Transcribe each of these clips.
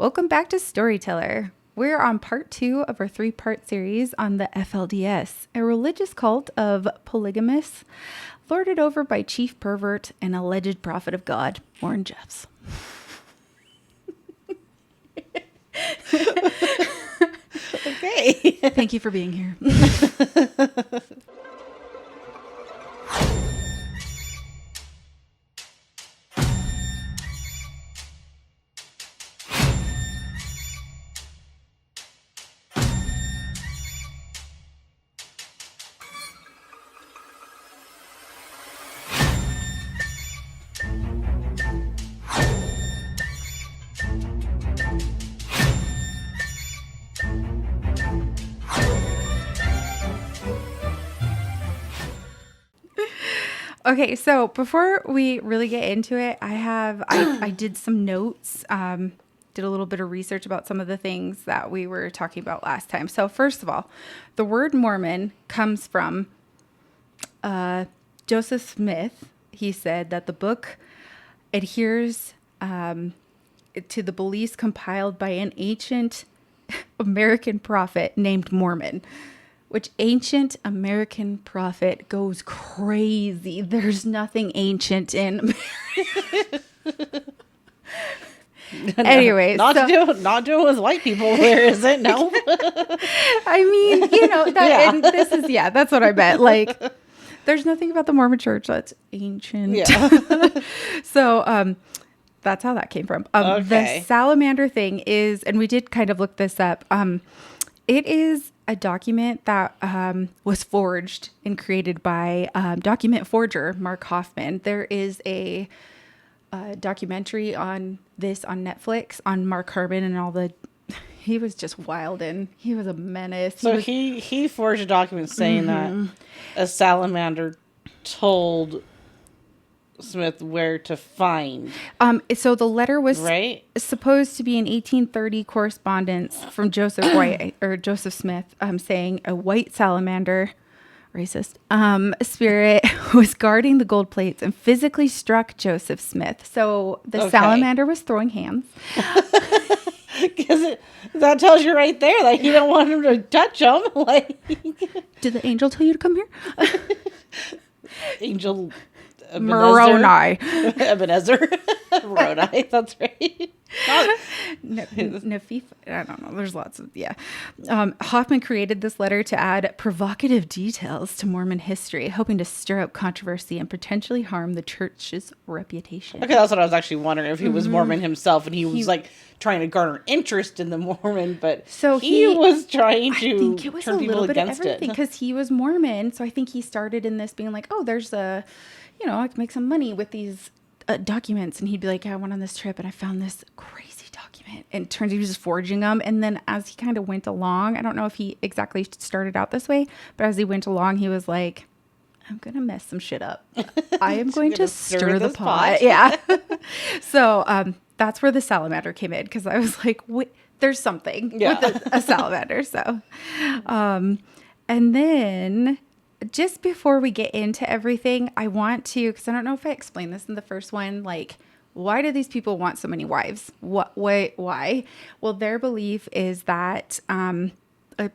Welcome back to Storyteller. We're on part 2 of our 3-part series on the FLDS, a religious cult of polygamists lorded over by chief pervert and alleged prophet of God, Warren Jeffs. Okay. Thank you for being here. Okay, so before we really get into it, I did some notes, did a little bit of research about some of the things that we were talking about last time. So first of all, the word Mormon comes from Joseph Smith. He said that the book adheres to the beliefs compiled by an ancient American prophet named Mormon. Which ancient American prophet goes crazy. There's nothing ancient in America. Anyway, not doing with white people. Where is it? No. I mean, and this is that's what I meant. Like, there's nothing about the Mormon Church that's ancient. Yeah. So, that's how that came from. Okay. The salamander thing is, and we did kind of look this up. It is a document that was forged and created by document forger Mark Hoffman. There is a documentary on this on Netflix on Mark Harmon and all the. He was just wild and he was a menace. So he forged a document saying that a salamander told Smith where to find. So the letter was supposed to be an 1830 correspondence from Joseph Smith, saying a white salamander, racist, spirit was guarding the gold plates and physically struck Joseph Smith. So the salamander was throwing hands. Because that tells you right there, like, you don't want him to touch them. Like, did the angel tell you to come here? Angel Moroni. Ebenezer. Moroni, that's right. Nafif, I don't know. There's lots of, Hoffman created this letter to add provocative details to Mormon history, hoping to stir up controversy and potentially harm the church's reputation. Okay, that's what I was actually wondering, if he was Mormon himself and he was like trying to garner interest in the Mormon, but so he was trying to I think it was turn a people little bit against of everything because he was Mormon. So I think he started in this being like, oh, there's a, I can make some money with these documents. And he'd be like, I went on this trip and I found this crazy document. And it turns out he was just forging them. And then as he kind of went along, I don't know if he exactly started out this way, but as he went along, he was like, I'm going to mess some shit up. I am going to stir the pot. Yeah. So that's where the salamander came in, because I was like, wait, there's something with a salamander. So, and then just before we get into everything, I want to, because I don't know if I explained this in the first one, like, why do these people want so many wives? Why? Well, their belief is that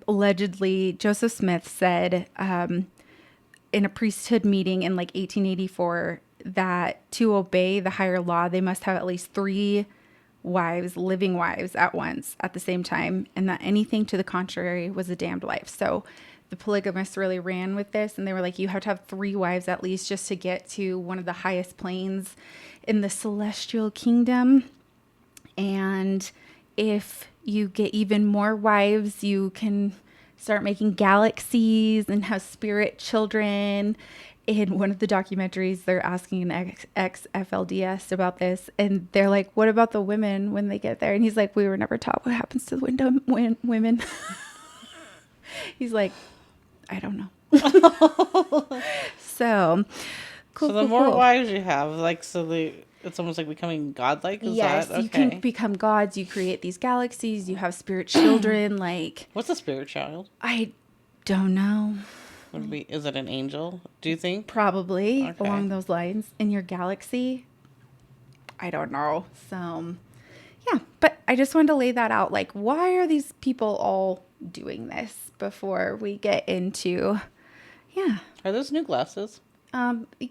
allegedly Joseph Smith said in a priesthood meeting in like 1884 that to obey the higher law, they must have at least 3 wives, living wives at once at the same time, and that anything to the contrary was a damned wife. So the polygamists really ran with this, and they were like, you have to have 3 wives at least just to get to one of the highest planes in the celestial kingdom. And if you get even more wives, you can start making galaxies and have spirit children. In one of the documentaries, they're asking an ex-FLDS about this, and they're like, what about the women when they get there? And he's like, we were never taught what happens to the women. He's like, I don't know. So the more wives you have, like, it's almost like becoming godlike. Yes, you can become gods. You create these galaxies. You have spirit children. Like, what's a spirit child? I don't know. Is it an angel, do you think? Probably along those lines in your galaxy. I don't know. So, yeah, but I just wanted to lay that out. Like, why are these people all doing this before we get into, yeah. Are those new glasses?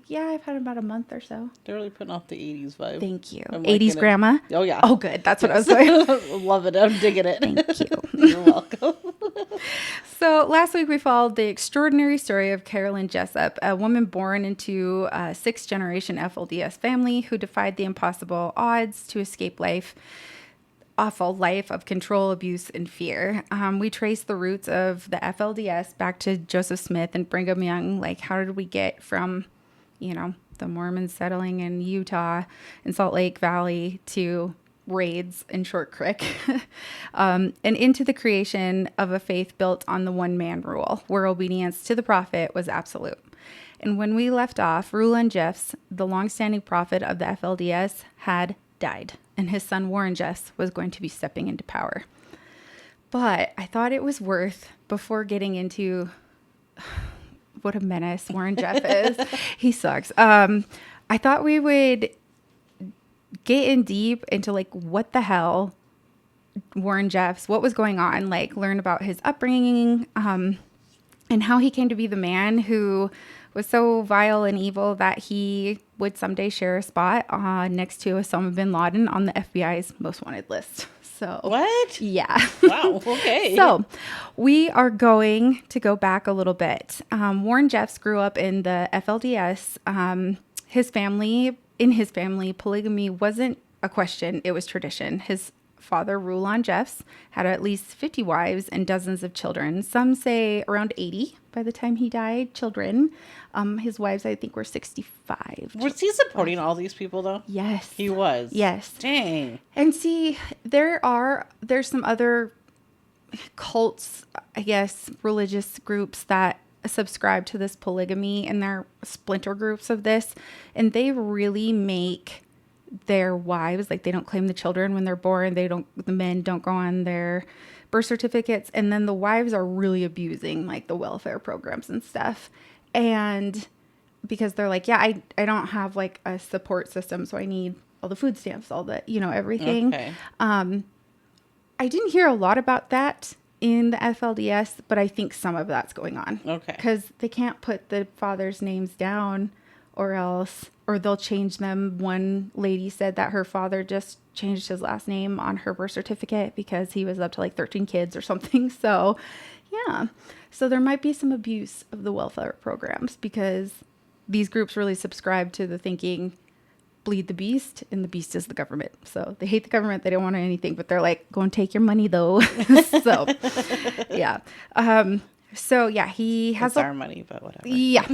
Yeah, I've had about a month or so. They're really putting off the 80s vibe. Thank you. I'm 80s grandma? Oh, yeah. Oh, good. That's what I was saying. Love it. I'm digging it. Thank you. You're welcome. So last week we followed the extraordinary story of Carolyn Jessup, a woman born into a sixth-generation FLDS family who defied the impossible odds to escape awful life of control, abuse, and fear. We traced the roots of the FLDS back to Joseph Smith and Brigham Young. Like, how did we get from, the Mormons settling in Utah and Salt Lake Valley to raids in Short Creek, and into the creation of a faith built on the one-man rule, where obedience to the prophet was absolute. And when we left off, Rulon Jeffs, the long-standing prophet of the FLDS, had died, and his son Warren Jeffs was going to be stepping into power. But I thought it was worth, before getting into what a menace Warren Jeff is, he sucks. I thought we would get in deep into like what the hell Warren Jeffs, what was going on, like learn about his upbringing, and how he came to be the man who was so vile and evil that he would someday share a spot next to Osama bin Laden on the FBI's most wanted list. So what? Yeah. Wow. Okay. So we are going to go back a little bit. Warren Jeffs grew up in the FLDS. In his family, polygamy wasn't a question. It was tradition. His father, Rulon Jeffs, had at least 50 wives and dozens of children. Some say around 80 by the time he died, children. His wives, I think, were 65. Was he supporting all these people, though? Yes. He was? Yes. Dang. And see, there's some other cults, I guess, religious groups that subscribe to this polygamy, and they're splinter groups of this, and they really make their wives, like, they don't claim the children when they're born, the men don't go on their birth certificates, and then the wives are really abusing like the welfare programs and stuff. And because they're like, yeah, I don't have like a support system, so I need all the food stamps, all the, everything. Okay. I didn't hear a lot about that in the FLDS, but I think some of that's going on. Okay. Because they can't put the father's names down or they'll change them. One lady said that her father just changed his last name on her birth certificate because he was up to like 13 kids or something. So, yeah. So there might be some abuse of the welfare programs because these groups really subscribe to the thinking, bleed the beast, and the beast is the government. So they hate the government. They don't want anything, but they're like, go and take your money though. So, yeah. So yeah, he has our money, but whatever. Yeah.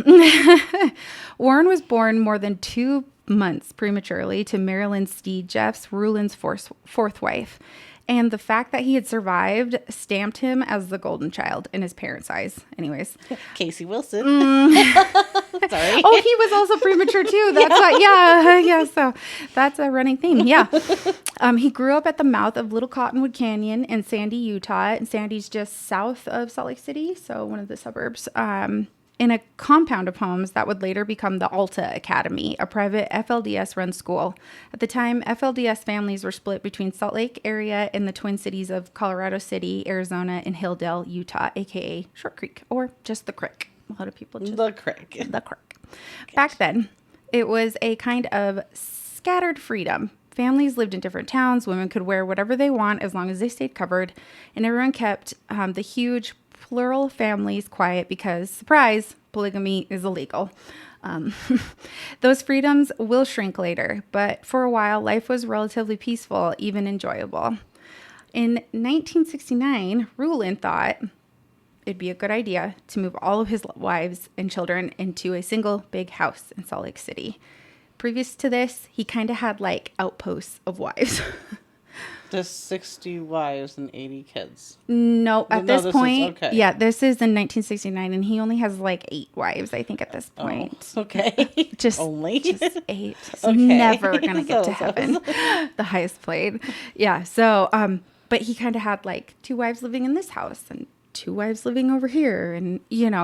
Warren was born more than 2 months prematurely to Marilyn Steed Jeffs, Rulon's fourth wife. And the fact that he had survived stamped him as the golden child in his parents' eyes. Anyways. Casey Wilson. Sorry. Oh, he was also premature too. That's why. Yeah. So that's a running theme. Yeah. He grew up at the mouth of Little Cottonwood Canyon in Sandy, Utah. And Sandy's just south of Salt Lake City, so one of the suburbs. In a compound of homes that would later become the Alta Academy, a private FLDS-run school. At the time, FLDS families were split between Salt Lake area and the Twin Cities of Colorado City, Arizona, and Hilldale, Utah, a.k.a. Short Creek, or just the Creek. A lot of people just... The Creek. The Creek. Back then, it was a kind of scattered freedom. Families lived in different towns. Women could wear whatever they want as long as they stayed covered. And everyone kept the huge plural families quiet because, surprise, polygamy is illegal. Those freedoms will shrink later, but for a while, life was relatively peaceful, even enjoyable. In 1969, Rulon thought it'd be a good idea to move all of his wives and children into a single big house in Salt Lake City. Previous to this, he kind of had like outposts of wives. Just 60 wives and 80 kids. No, at this point, okay. Yeah, this is in 1969, and he only has like 8 wives, I think, at this point. Oh, okay. Just 8. He's Okay. never gonna get to heaven. The highest played. Yeah. So, but he kind of had like 2 wives living in this house and 2 wives living over here, and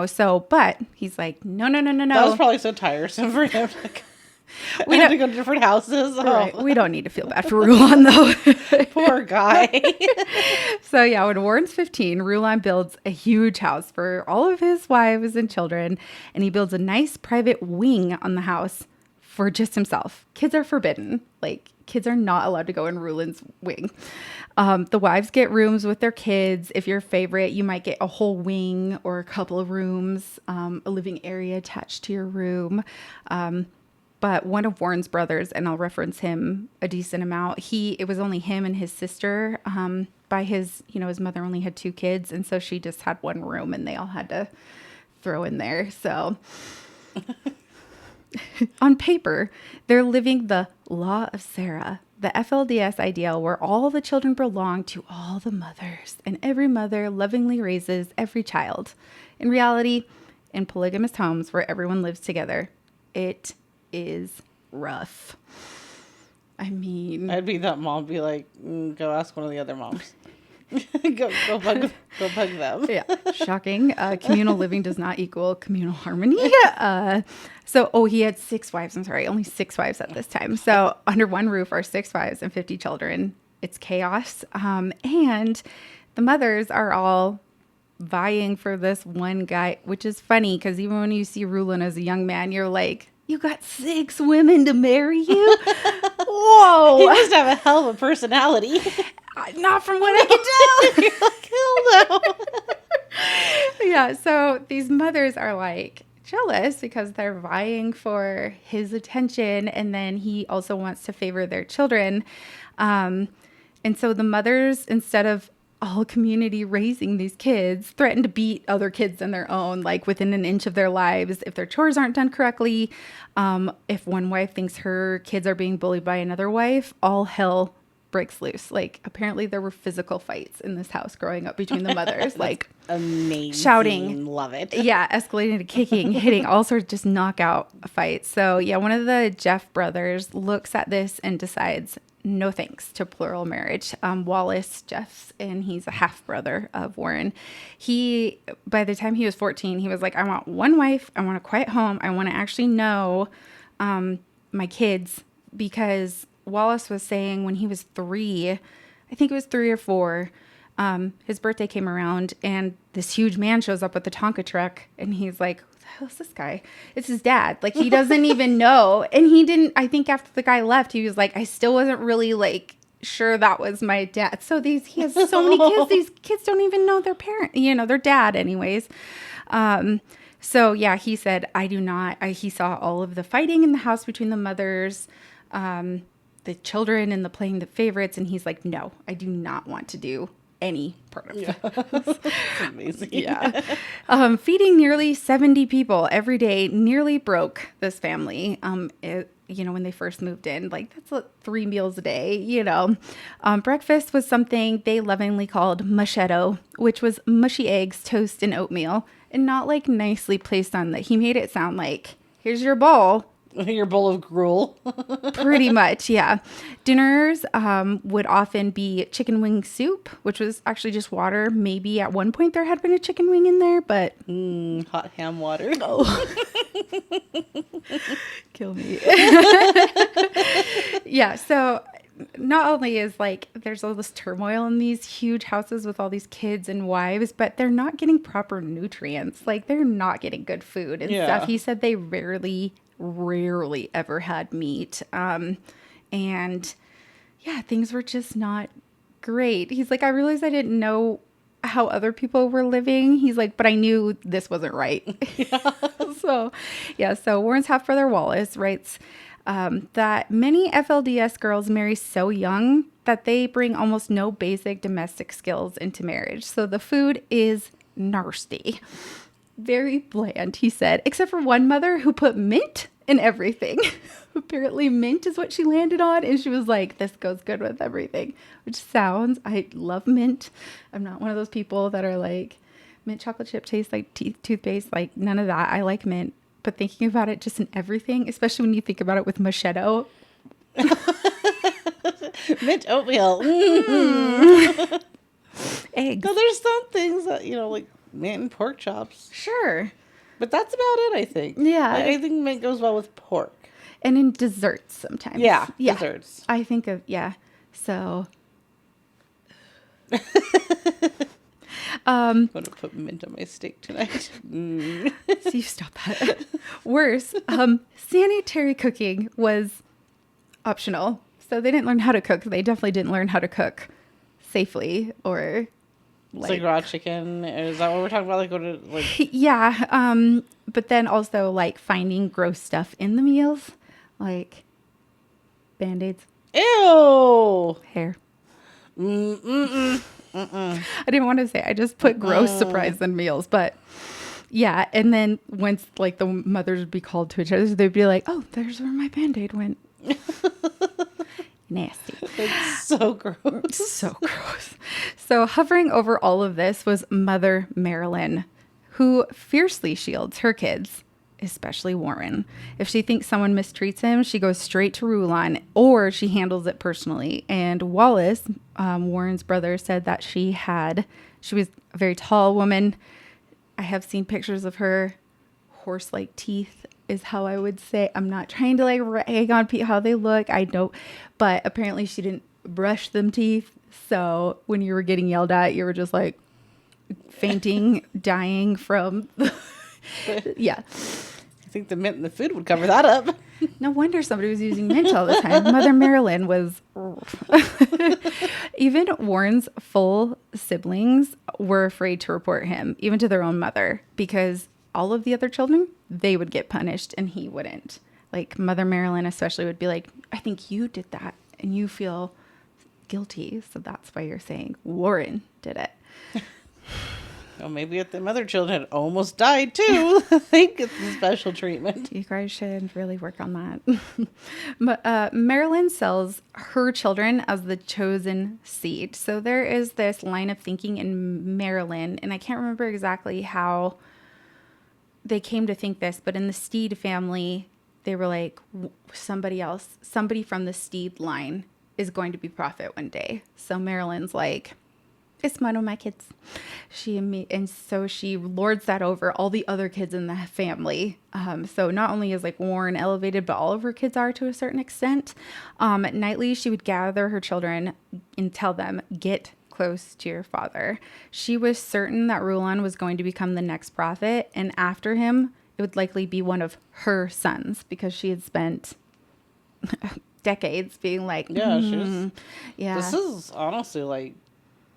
so. But he's like, no. That was probably so tiresome for him. We have to go to different houses. Right. We don't need to feel bad for Rulon, though. Poor guy. So, yeah, when Warren's 15, Rulon builds a huge house for all of his wives and children, and he builds a nice private wing on the house for just himself. Kids are forbidden. Like, kids are not allowed to go in Rulon's wing. The wives get rooms with their kids. If you're a favorite, you might get a whole wing or a couple of rooms, a living area attached to your room. But one of Warren's brothers, and I'll reference him a decent amount, it was only him and his sister. His mother only had 2 kids, and so she just had one room, and they all had to throw in there. So on paper, they're living the law of Sarah, the FLDS ideal where all the children belong to all the mothers, and every mother lovingly raises every child. In reality, in polygamist homes where everyone lives together, it is rough. I mean, I'd be that mom, be like, go ask one of the other moms. go bug them. Yeah, shocking. Communal living does not equal communal harmony. He had 6 wives. I'm sorry, only 6 wives at this time. So under one roof are 6 wives and 50 children. It's chaos. And the mothers are all vying for this one guy, which is funny because even when you see Rulon as a young man, you're like, you got 6 women to marry you? Whoa. He must have a hell of a personality. Not from what I can tell. You're like, hell no. Yeah, so these mothers are like jealous because they're vying for his attention, and then he also wants to favor their children. And so the mothers, instead of all community raising these kids, threaten to beat other kids in their own, like within an inch of their lives, if their chores aren't done correctly. If one wife thinks her kids are being bullied by another wife, all hell breaks loose. Like, apparently there were physical fights in this house growing up between the mothers, like amazing, shouting, love it. Yeah, escalating to kicking, hitting, all sorts of just knockout fights. So yeah, one of the Jeff brothers looks at this and decides no thanks to plural marriage. Wallace Jeffs, and he's a half brother of Warren. By the time he was 14, he was like, I want one wife, I want a quiet home, I want to actually know my kids, because Wallace was saying when he was 3, I think it was 3 or 4, his birthday came around and this huge man shows up with the Tonka truck, and he's like, who the hell is this guy? It's his dad. Like, he doesn't even know. And I think after the guy left, he was like, I still wasn't really like sure that was my dad. So he has so many kids. These kids don't even know their parent, their dad anyways. So yeah, he said, he saw all of the fighting in the house between the mothers, the children, and the playing the favorites, and he's like, no, I do not want to do any part of this. That's amazing. Yeah. Feeding nearly 70 people every day nearly broke this family. When they first moved in, like, that's 3 meals a day, Breakfast was something they lovingly called mushetto, which was mushy eggs, toast, and oatmeal, and not like nicely placed on that. He made it sound like, here's your bowl. Your bowl of gruel. Pretty much, yeah. Dinners would often be chicken wing soup, which was actually just water. Maybe at one point there had been a chicken wing in there, but... hot ham water. Oh. Kill me. Yeah, so not only is there's all this turmoil in these huge houses with all these kids and wives, but they're not getting proper nutrients. Like, they're not getting good food and stuff. He said they rarely ever had meat. And yeah, things were just not great. He's like, I realized I didn't know how other people were living. He's like, but I knew this wasn't right. So Warren's half brother Wallace writes that many FLDS girls marry so young that they bring almost no basic domestic skills into marriage. So the food is nasty. Very bland, he said, except for one mother who put mint in everything. Apparently mint is what she landed on, and she was like, this goes good with everything, I love mint. I'm not one of those people that are like, mint chocolate chip tastes like toothpaste, like none of that. I like mint, but thinking about it just in everything, especially when you think about it with mushetto. Mint oatmeal. Eggs. No, there's some things that, like mint and pork chops. Sure. But that's about it, I think. Yeah. I think mint goes well with pork. And in desserts sometimes. Yeah, desserts. I think of, yeah. So. I'm going to put mint on my steak tonight. So you stop that. Worse, sanitary cooking was optional. So they didn't learn how to cook. They definitely didn't learn how to cook safely or like raw chicken. Is that what we're talking about? Like, go to like. Yeah. But then also like finding gross stuff in the meals, like Band-Aids. Ew. Hair. Mm-mm. I didn't want to say. I just put gross surprise in meals, but yeah. And then once like the mothers would be called to each other, they'd be like, "Oh, there's where my Band-Aid went." Nasty. It's so gross. So gross. So hovering over all of this was Mother Marilyn, who fiercely shields her kids, especially Warren. If she thinks someone mistreats him, she goes straight to Rulon, or she handles it personally. And Wallace, Warren's brother, said that she was a very tall woman. I have seen pictures of her. Horse-like teeth is how I would say. I'm not trying to like rag on how they look. I don't, but apparently she didn't brush them teeth. So when you were getting yelled at, you were just like fainting, dying from. Yeah. I think the mint in the food would cover that up. No wonder somebody was using mint all the time. Mother Marilyn was. Even Warren's full siblings were afraid to report him, even to their own mother, because all of the other children, they would get punished and he wouldn't. Like Mother Marilyn especially would be like, I think you did that and you feel guilty. So that's why you're saying Warren did it. Well, maybe if the other children had almost died too, they get the special treatment. You guys should really work on that. But Marilyn sells her children as the chosen seed. So there is this line of thinking in Maryland, and I can't remember exactly how they came to think this, but in the Steed family, they were like, somebody from the Steed line is going to be prophet one day. So Marilyn's like, it's one of my kids. So she lords that over all the other kids in the family. So not only is like Warren elevated, but all of her kids are to a certain extent. Nightly, she would gather her children and tell them, get close to your father. She was certain that Rulon was going to become the next prophet. And after him, it would likely be one of her sons, because she had spent decades being like, yeah. This is honestly like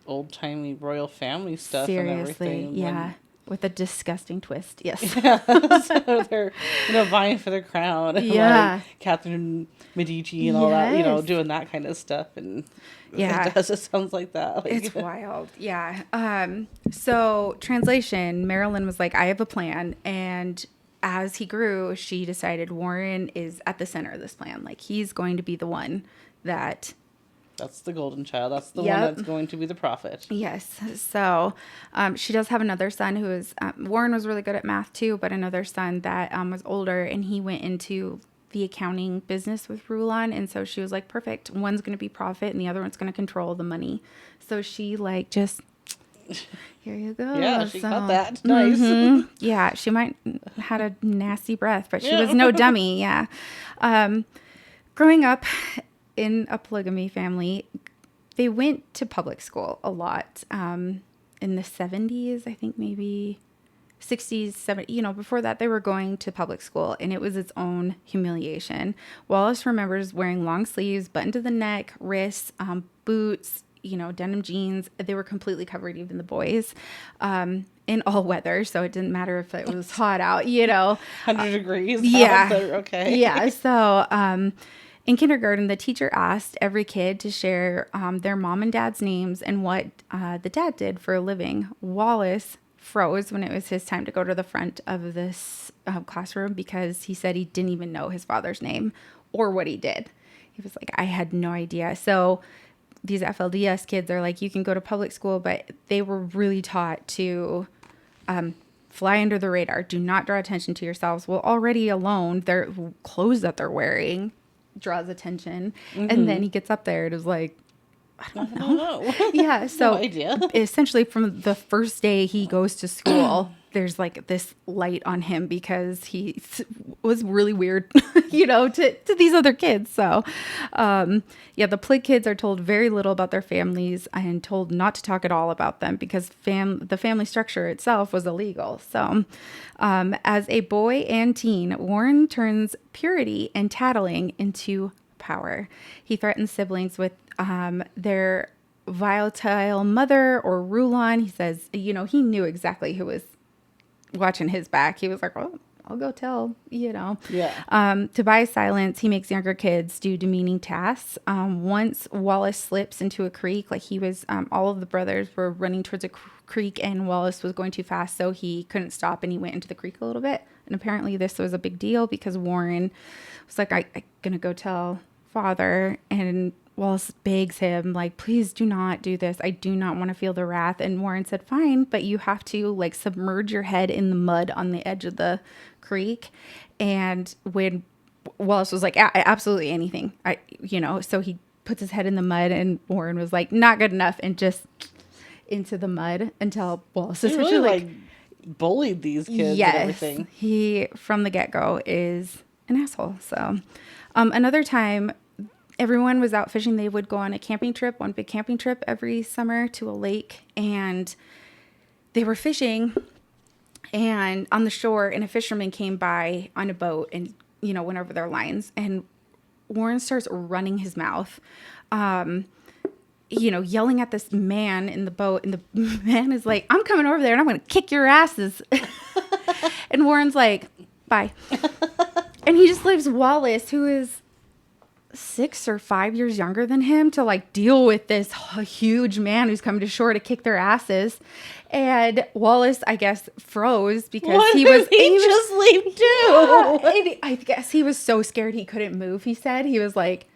old-timey royal family stuff. Seriously, and everything. Yeah. With a disgusting twist. Yes. So they're, vying for their crown. And like Catherine Medici and all that, doing that kind of stuff. And it sounds like that. Like, it's wild. Yeah. So translation, Marilyn was like, I have a plan. And as he grew, she decided Warren is at the center of this plan. Like, he's going to be the one that... That's the golden child. That's the one that's going to be the prophet. Yes. So she does have another son who is, Warren was really good at math too, but another son that was older, and he went into the accounting business with Rulon. And so she was like, perfect. One's going to be prophet and the other one's going to control the money. So she like just, here you go. Yeah, she got that. Nice. Mm-hmm. Yeah, she might had a nasty breath, but she was no dummy. Yeah. Growing up in a polygamy family, they went to public school a lot in the 70s, I think maybe 60s, 70s. Before that, they were going to public school, and it was its own humiliation. Wallace remembers wearing long sleeves, button to the neck, wrists, boots, denim jeans. They were completely covered, even the boys, in all weather. So it didn't matter if it was hot out, 100 degrees. Yeah. Okay. Yeah. So, in kindergarten, the teacher asked every kid to share their mom and dad's names and what the dad did for a living. Wallace froze when it was his time to go to the front of this classroom, because he said he didn't even know his father's name or what he did. He was like, I had no idea. So these FLDS kids are like, you can go to public school, but they were really taught to fly under the radar. Do not draw attention to yourselves. Well, already alone, their clothes that they're wearing draws attention. Mm-hmm. And then he gets up there and is like, I don't know. Yeah. So no idea. Essentially from the first day he goes to school, there's like this light on him because he was really weird, to these other kids. So, the Plig kids are told very little about their families and told not to talk at all about them because the family structure itself was illegal. So, as a boy and teen, Warren turns purity and tattling into power. He threatens siblings with their volatile mother or Rulon. He says, he knew exactly who was watching his back. He was like, oh, I'll go tell, Yeah. To buy silence, he makes younger kids do demeaning tasks. Once Wallace slips into a creek, like he was, all of the brothers were running towards a creek and Wallace was going too fast, so he couldn't stop and he went into the creek a little bit. And apparently this was a big deal because Warren was like, I'm going to go tell father, and Wallace begs him, like, please do not do this. I do not want to feel the wrath. And Warren said, fine, but you have to like submerge your head in the mud on the edge of the creek. And when Wallace was like, absolutely anything, so he puts his head in the mud and Warren was like, not good enough, and just into the mud until Wallace is really like bullied these kids. Yes, and everything. He from the get-go is an asshole. So another time, everyone was out fishing. They would go on one big camping trip every summer to a lake, and they were fishing and on the shore, and a fisherman came by on a boat and, went over their lines, and Warren starts running his mouth, yelling at this man in the boat, and the man is like, I'm coming over there and I'm going to kick your asses. And Warren's like, bye. And he just leaves Wallace, who is 6 or 5 years younger than him, to like deal with this huge man who's coming to shore to kick their asses. And Wallace, I guess, froze because he was just leave too. Yeah, I guess he was so scared he couldn't move. He said he was like,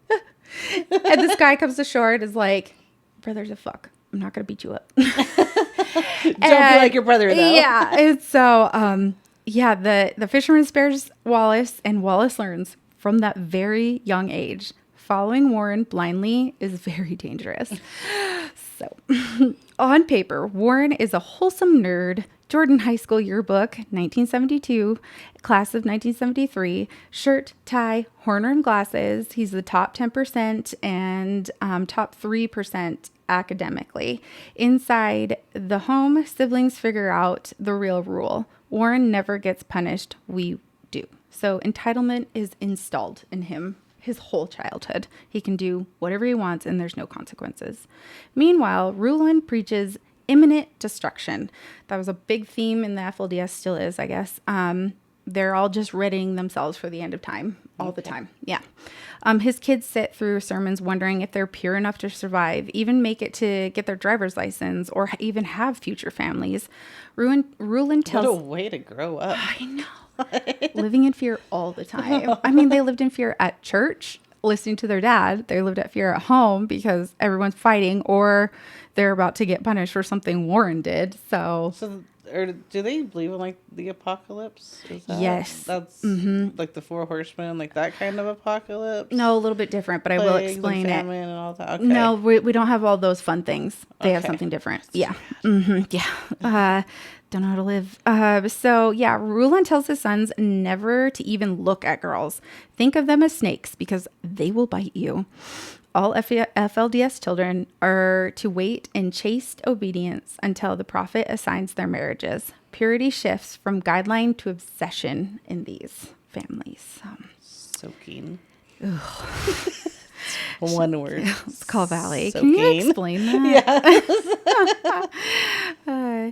and this guy comes to shore and is like, brother's a fuck. I'm not gonna beat you up. Don't be like your brother though. Yeah. And so the fisherman spares Wallace, and Wallace learns from that very young age, following Warren blindly is very dangerous. So, on paper, Warren is a wholesome nerd. Jordan High School Yearbook, 1972, class of 1973, shirt, tie, horn-rimmed glasses. He's the top 10% and top 3% academically. Inside the home, siblings figure out the real rule. Warren never gets punished. We do. So entitlement is installed in him his whole childhood. He can do whatever he wants and there's no consequences. Meanwhile, Rulon preaches imminent destruction. That was a big theme in the FLDS, still is, I guess. They're all just readying themselves for the end of time all the time. Yeah. His kids sit through sermons wondering if they're pure enough to survive, even make it to get their driver's license, or even have future families. Rulon tells... What a way to grow up. I know. Living in fear all the time. I mean, they lived in fear at church, listening to their dad. They lived at fear at home because everyone's fighting, or they're about to get punished for something Warren did. So or do they believe in like the apocalypse? Yes. That's like the 4 horsemen, like that kind of apocalypse? No, a little bit different, but I will explain it. And all that. Okay. No, we don't have all those fun things. They have something different. Yeah. Yeah. Don't know how to live. Rulon tells his sons never to even look at girls. Think of them as snakes because they will bite you. All FLDS children are to wait in chaste obedience until the prophet assigns their marriages. Purity shifts from guideline to obsession in these families. Soaking. One word. It's called Valley. Soaking. Can you explain that? Yeah.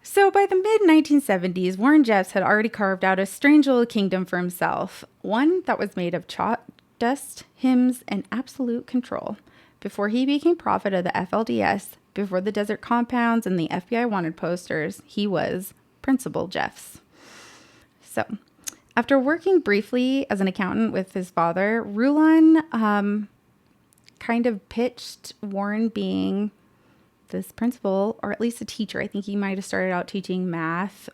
So by the mid-1970s, Warren Jeffs had already carved out a strange little kingdom for himself, one that was made of chalk, dust, hymns, and absolute control. Before he became prophet of the FLDS, before the desert compounds and the FBI wanted posters, he was Principal Jeffs. So, after working briefly as an accountant with his father, Rulon kind of pitched Warren being this principal, or at least a teacher. I think he might have started out teaching math.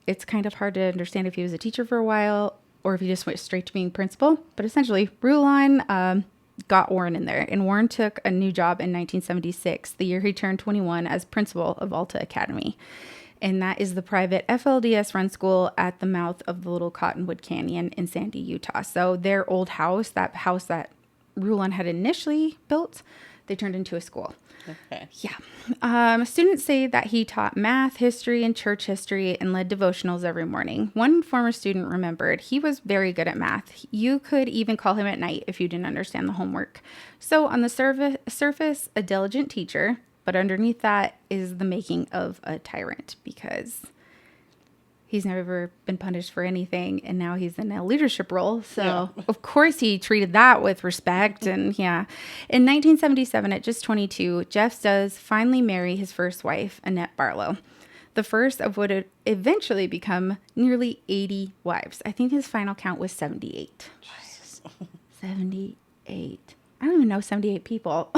It's kind of hard to understand if he was a teacher for a while or if he just went straight to being principal. But essentially, Rulon got Warren in there. And Warren took a new job in 1976, the year he turned 21, as principal of Alta Academy. And that is the private FLDS run school at the mouth of the Little Cottonwood Canyon in Sandy, Utah. So their old house that Rulon had initially built, they turned into a school. Okay. Yeah. Students say that he taught math, history, and church history and led devotionals every morning. One former student remembered he was very good at math. You could even call him at night if you didn't understand the homework. So on the surface, a diligent teacher, but underneath that is the making of a tyrant, because he's never been punished for anything, and now he's in a leadership role. So, Of course, he treated that with respect. And yeah, in 1977, at just 22, Jeff does finally marry his first wife, Annette Barlow, the first of what would eventually become nearly 80 wives. I think his final count was 78. Jesus. 78. I don't even know 78 people.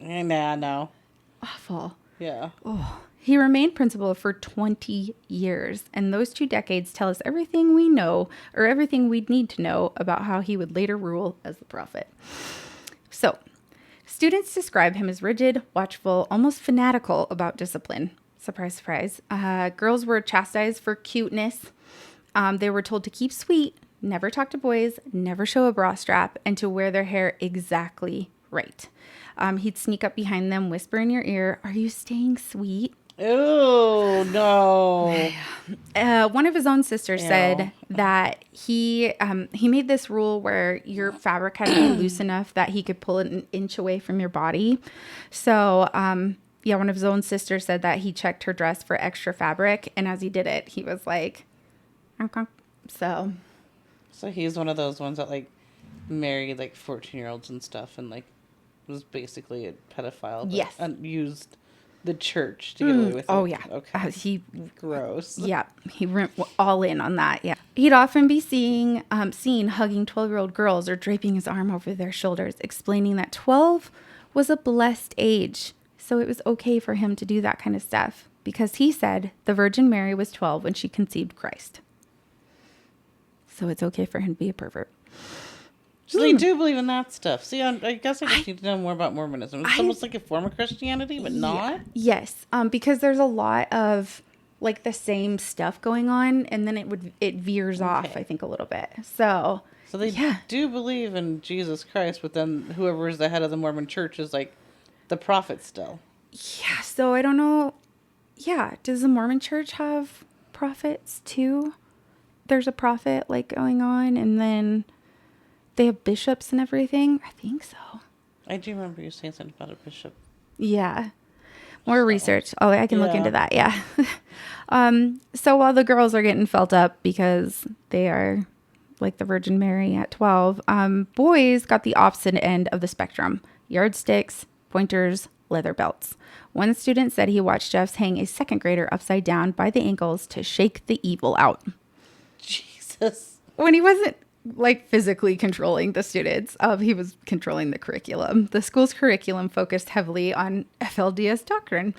Nah, no. Awful. Yeah. Oh. He remained principal for 20 years, and those 2 decades tell us everything we know, or everything we'd need to know, about how he would later rule as the prophet. So, students describe him as rigid, watchful, almost fanatical about discipline. Surprise, surprise. Girls were chastised for cuteness. They were told to keep sweet, never talk to boys, never show a bra strap, and to wear their hair exactly right. He'd sneak up behind them, whisper in your ear, "Are you staying sweet?" Oh, no. One of his own sisters said that he made this rule where your fabric had to be loose enough that he could pull it an inch away from your body. So, one of his own sisters said that he checked her dress for extra fabric, and as he did it, he was like, so he's one of those ones that, like, married, like, 14-year-olds and stuff, and, like, was basically a pedophile. Yes. And used the church to get away with it. Oh, yeah. Okay. Gross. Yeah. He went all in on that. Yeah. He'd often be seen hugging 12-year-old girls or draping his arm over their shoulders, explaining that 12 was a blessed age. So it was okay for him to do that kind of stuff, because he said the Virgin Mary was 12 when she conceived Christ. So it's okay for him to be a pervert. So they do believe in that stuff. See, I guess I just need to know more about Mormonism. It's almost like a form of Christianity, but not. Yes, because there's a lot of like the same stuff going on, and then it veers off, I think, a little bit. So they do believe in Jesus Christ, but then whoever is the head of the Mormon church is like the prophet still. Yeah, so I don't know. Yeah, does the Mormon church have prophets too? There's a prophet like going on, and then they have bishops and everything. I think so. I do remember you saying something about a bishop. Yeah. More research. Oh, I can look into that. Yeah. So while the girls are getting felt up because they are like the Virgin Mary at 12, boys got the opposite end of the spectrum. Yardsticks, pointers, leather belts. One student said he watched Jeff hang a second grader upside down by the ankles to shake the evil out. Jesus. When he wasn't like physically controlling the students, he was controlling the curriculum. The school's curriculum focused heavily on FLDS doctrine.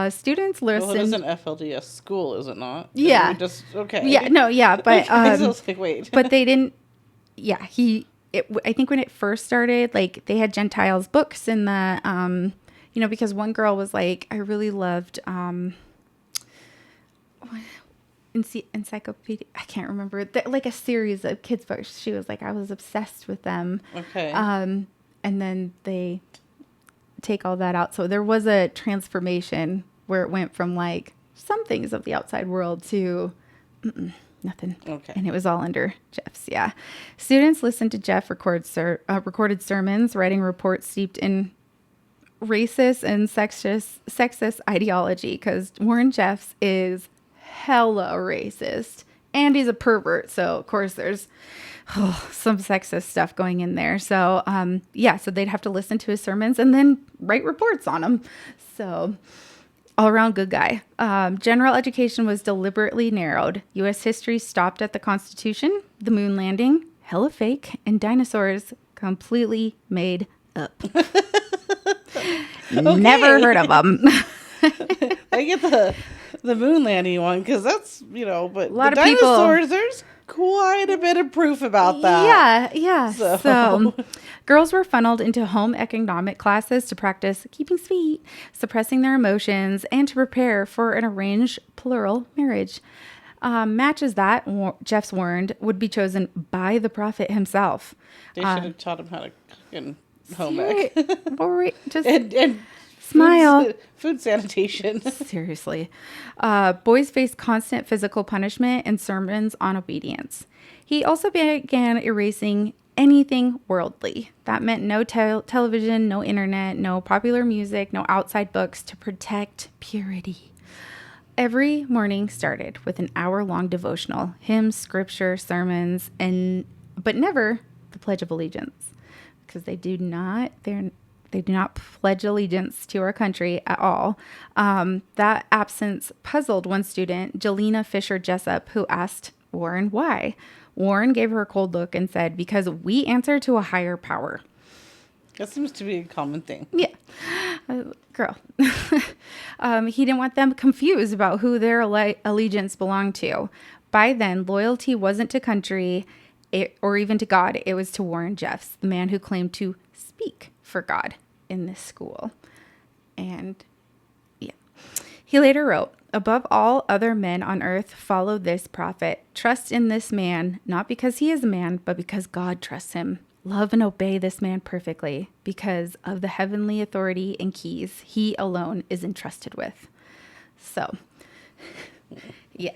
Students listened. Well, it is an FLDS school, is it not? Yeah. Okay. Yeah. No. Yeah. But I was like, wait. But they didn't. Yeah. I think when it first started, like they had Gentiles books in the because one girl was like, I really loved encyclopedia. I can't remember. Like a series of kids books. She was like, I was obsessed with them. Okay. And then they take all that out. So there was a transformation where it went from like some things of the outside world to nothing. Okay. And it was all under Jeff's. Yeah. Students listened to Jeff recorded sermons, writing reports steeped in racist and sexist ideology, because Warren Jeffs is hella racist and he's a pervert, so of course there's some sexist stuff going in there. So so they'd have to listen to his sermons and then write reports on them. So all around good guy. General education was deliberately narrowed. U.S. history stopped at the Constitution, the moon landing, hella fake, and dinosaurs completely made up. Never heard of them. I get the moon landing one because that's, but a lot the of dinosaurs, people, quite a bit of proof about that. Yeah. So girls were funneled into home economic classes to practice keeping sweet, suppressing their emotions, and to prepare for an arranged plural marriage. Matches that, Jeff's warned, would be chosen by the prophet himself. They should have taught him how to cook in home ec. Just and smile. Food sanitation. Seriously. Boys faced constant physical punishment and sermons on obedience. He also began erasing anything worldly. That meant no television, no internet, no popular music, no outside books to protect purity. Every morning started with an hour-long devotional, hymns, scripture, sermons, but never the Pledge of Allegiance, because they do not pledge allegiance to our country at all. That absence puzzled one student, Jelena Fisher Jessup, who asked Warren why. Warren gave her a cold look and said, "Because we answer to a higher power." That seems to be a common thing. Yeah. Girl. He didn't want them confused about who their allegiance belonged to. By then, loyalty wasn't to country or even to God. It was to Warren Jeffs, the man who claimed to speak for God in this school. And yeah. He later wrote, "Above all other men on earth, follow this prophet. Trust in this man, not because he is a man, but because God trusts him. Love and obey this man perfectly because of the heavenly authority and keys he alone is entrusted with." So, yeah.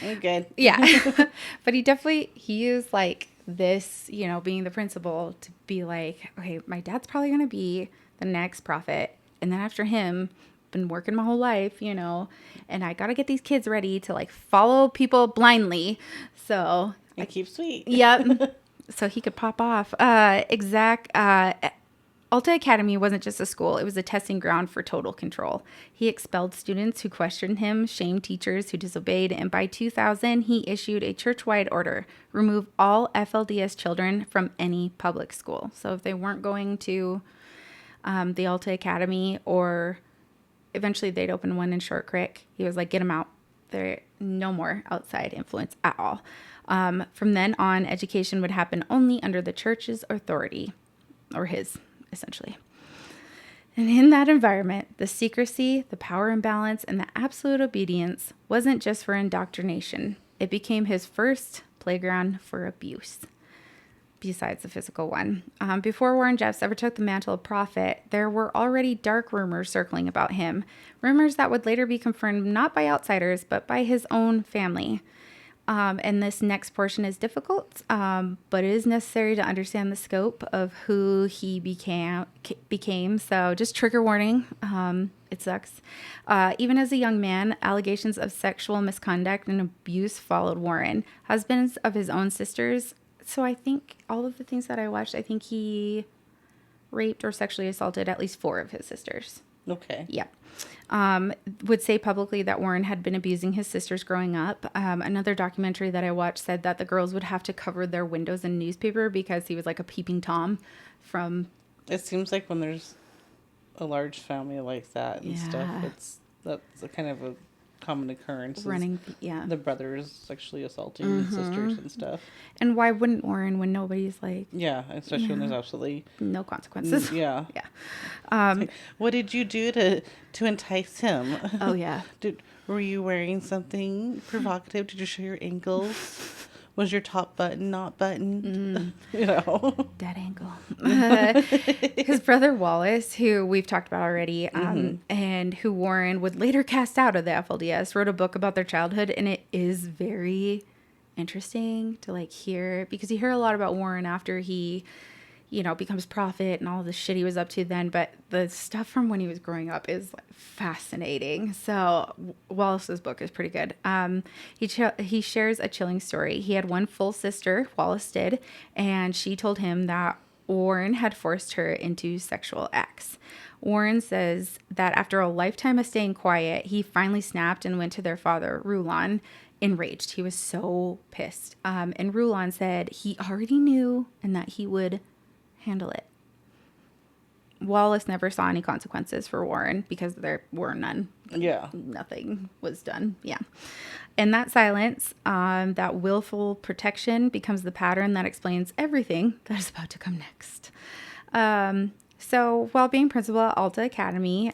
Okay. Yeah. But he is like this, being the principal to be like, okay, my dad's probably going to be the next prophet. And then after him, been working my whole life, and I got to get these kids ready to like follow people blindly. So and keep sweet. Yep. So he could pop off. Alta Academy wasn't just a school. It was a testing ground for total control. He expelled students who questioned him, shamed teachers who disobeyed, and by 2000, he issued a church-wide order: remove all FLDS children from any public school. So if they weren't going to the Alta Academy, or eventually they'd open one in Short Creek, he was like, get them out. There no more outside influence at all. From then on, education would happen only under the church's authority, or his, essentially. And in that environment, the secrecy, the power imbalance, and the absolute obedience wasn't just for indoctrination. It became his first playground for abuse, besides the physical one. Before Warren Jeffs ever took the mantle of prophet, there were already dark rumors circling about him, rumors that would later be confirmed not by outsiders, but by his own family. And this next portion is difficult, but it is necessary to understand the scope of who he became. So just trigger warning. It sucks. Even as a young man, allegations of sexual misconduct and abuse followed Warren. Husbands of his own sisters. So I think all of the things that I watched, I think he raped or sexually assaulted at least 4 of his sisters. Okay. Yeah. Would say publicly that Warren had been abusing his sisters growing up. Another documentary that I watched said that the girls would have to cover their windows in newspaper because he was like a peeping Tom from... It seems like when there's a large family like that and stuff, that's a kind of a common occurrence. The brothers sexually assaulting the sisters and stuff. And why wouldn't Warren when nobody's like... Yeah, especially when there's absolutely... no consequences. Yeah. Yeah. What did you do to entice him? Oh, yeah. Were you wearing something provocative? Did you show your ankles? Was your top button not buttoned? Dead ankle. His brother Wallace, who we've talked about already, and who Warren would later cast out of the FLDS, wrote a book about their childhood, and it is very interesting to hear, because you hear a lot about Warren after he becomes prophet and all the shit he was up to then, but the stuff from when he was growing up is fascinating. So Wallace's book is pretty good. He shares a chilling story. He had one full sister, Wallace did, and she told him that Warren had forced her into sexual acts. Warren says that after a lifetime of staying quiet, he finally snapped and went to their father, Rulon, enraged. He was so pissed. And Rulon said he already knew and that he would handle it. Wallace never saw any consequences for Warren because there were none. Yeah. Nothing was done. Yeah. And that silence, that willful protection becomes the pattern that explains everything that is about to come next. So while being principal at Alta Academy,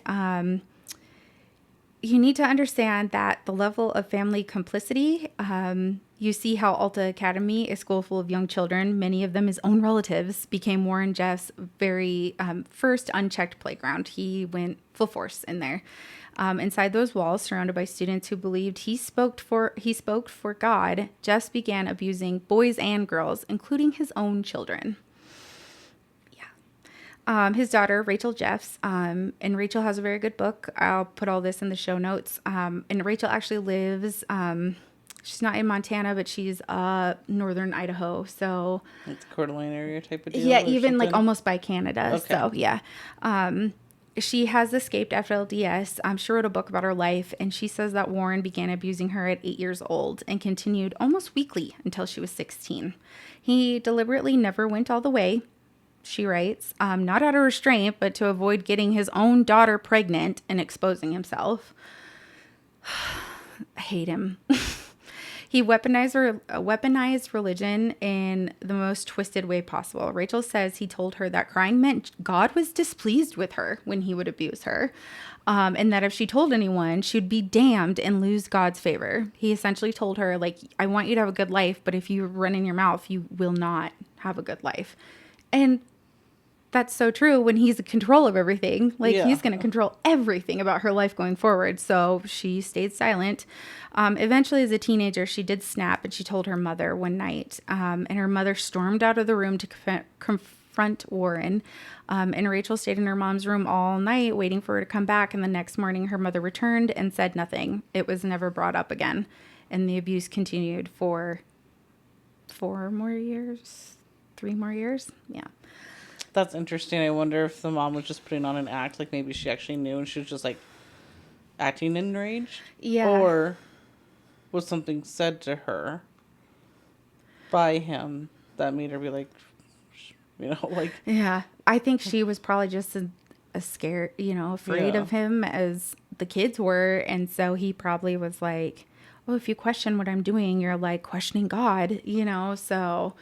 you need to understand that the level of family complicity, you see how Alta Academy, a school full of young children, many of them his own relatives, became Warren Jeff's very first unchecked playground. He went full force in there. Inside those walls, surrounded by students who believed he spoke for God, Jeff began abusing boys and girls, including his own children. His daughter, Rachel Jeffs, and Rachel has a very good book. I'll put all this in the show notes. And Rachel actually lives, she's not in Montana, but she's northern Idaho. So it's Coeur d'Alene area type of deal. Yeah, even like almost by Canada. Okay. So yeah. She has escaped FLDS. She wrote a book about her life, and she says that Warren began abusing her at 8 years old and continued almost weekly until she was 16. He deliberately never went all the way, she writes, not out of restraint, but to avoid getting his own daughter pregnant and exposing himself. I hate him. He weaponized religion in the most twisted way possible. Rachel says he told her that crying meant God was displeased with her when he would abuse her, and that if she told anyone, she'd be damned and lose God's favor. He essentially told her, like, I want you to have a good life, but if you run in your mouth, you will not have a good life. And that's so true when he's in control of everything. Like, he's going to control everything about her life going forward. So she stayed silent. Eventually, as a teenager, she did snap, and she told her mother one night. And her mother stormed out of the room to confront Warren. And Rachel stayed in her mom's room all night waiting for her to come back. And the next morning, her mother returned and said nothing. It was never brought up again. And the abuse continued for 3 more years. Yeah. That's interesting. I wonder if the mom was just putting on an act, like maybe she actually knew and she was just like acting enraged. Yeah. Or was something said to her by him that made her be like, like. Yeah. I think she was probably just a scared, afraid of him as the kids were. And so he probably was like, oh, if you question what I'm doing, you're like questioning God, so.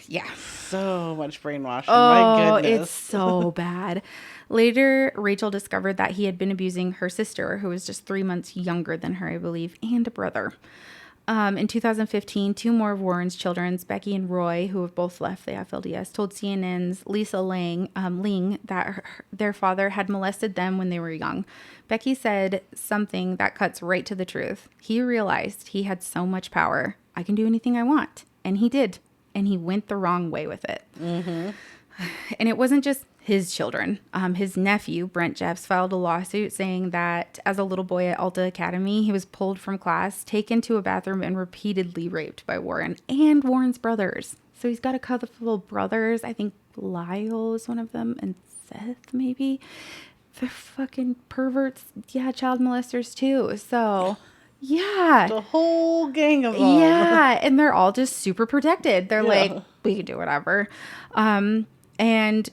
Yeah. So much brainwashing. Oh, My goodness. It's so bad. Later, Rachel discovered that he had been abusing her sister, who was just 3 months younger than her, I believe, and a brother. In 2015, 2 more of Warren's children, Becky and Roy, who have both left the FLDS, told CNN's Lisa Ling that their father had molested them when they were young. Becky said something that cuts right to the truth. He realized he had so much power. I can do anything I want. And he did. And he went the wrong way with it. Mm-hmm. And it wasn't just his children. His nephew, Brent Jeffs, filed a lawsuit saying that as a little boy at Alta Academy, he was pulled from class, taken to a bathroom, and repeatedly raped by Warren and Warren's brothers. So he's got a couple of brothers. I think Lyle is one of them, and Seth, maybe. They're fucking perverts. Yeah, child molesters, too. So... yeah. The whole gang of them. Yeah. And they're all just super protected. They're like, we can do whatever. And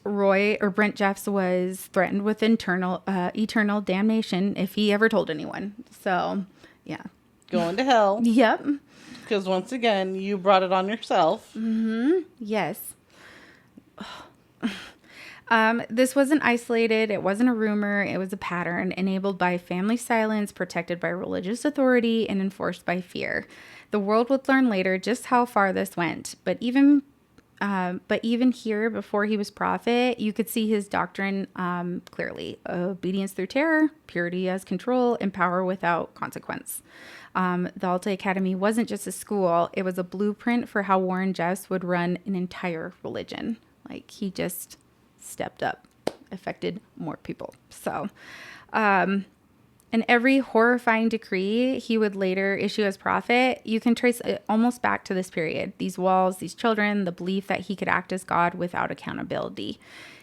Brent Jeffs was threatened with eternal damnation if he ever told anyone. So, yeah. Going to hell. Yep. Because once again, you brought it on yourself. Mm-hmm. Yes. This wasn't isolated. It wasn't a rumor. It was a pattern enabled by family silence, protected by religious authority, and enforced by fear. The world would learn later just how far this went. But even here, before he was prophet, you could see his doctrine clearly. Obedience through terror, purity as control, and power without consequence. The Alta Academy wasn't just a school. It was a blueprint for how Warren Jeffs would run an entire religion. Like, he just... stepped up, affected more people. So, in every horrifying decree he would later issue as prophet, you can trace it almost back to this period. These walls, these children, the belief that he could act as God without accountability.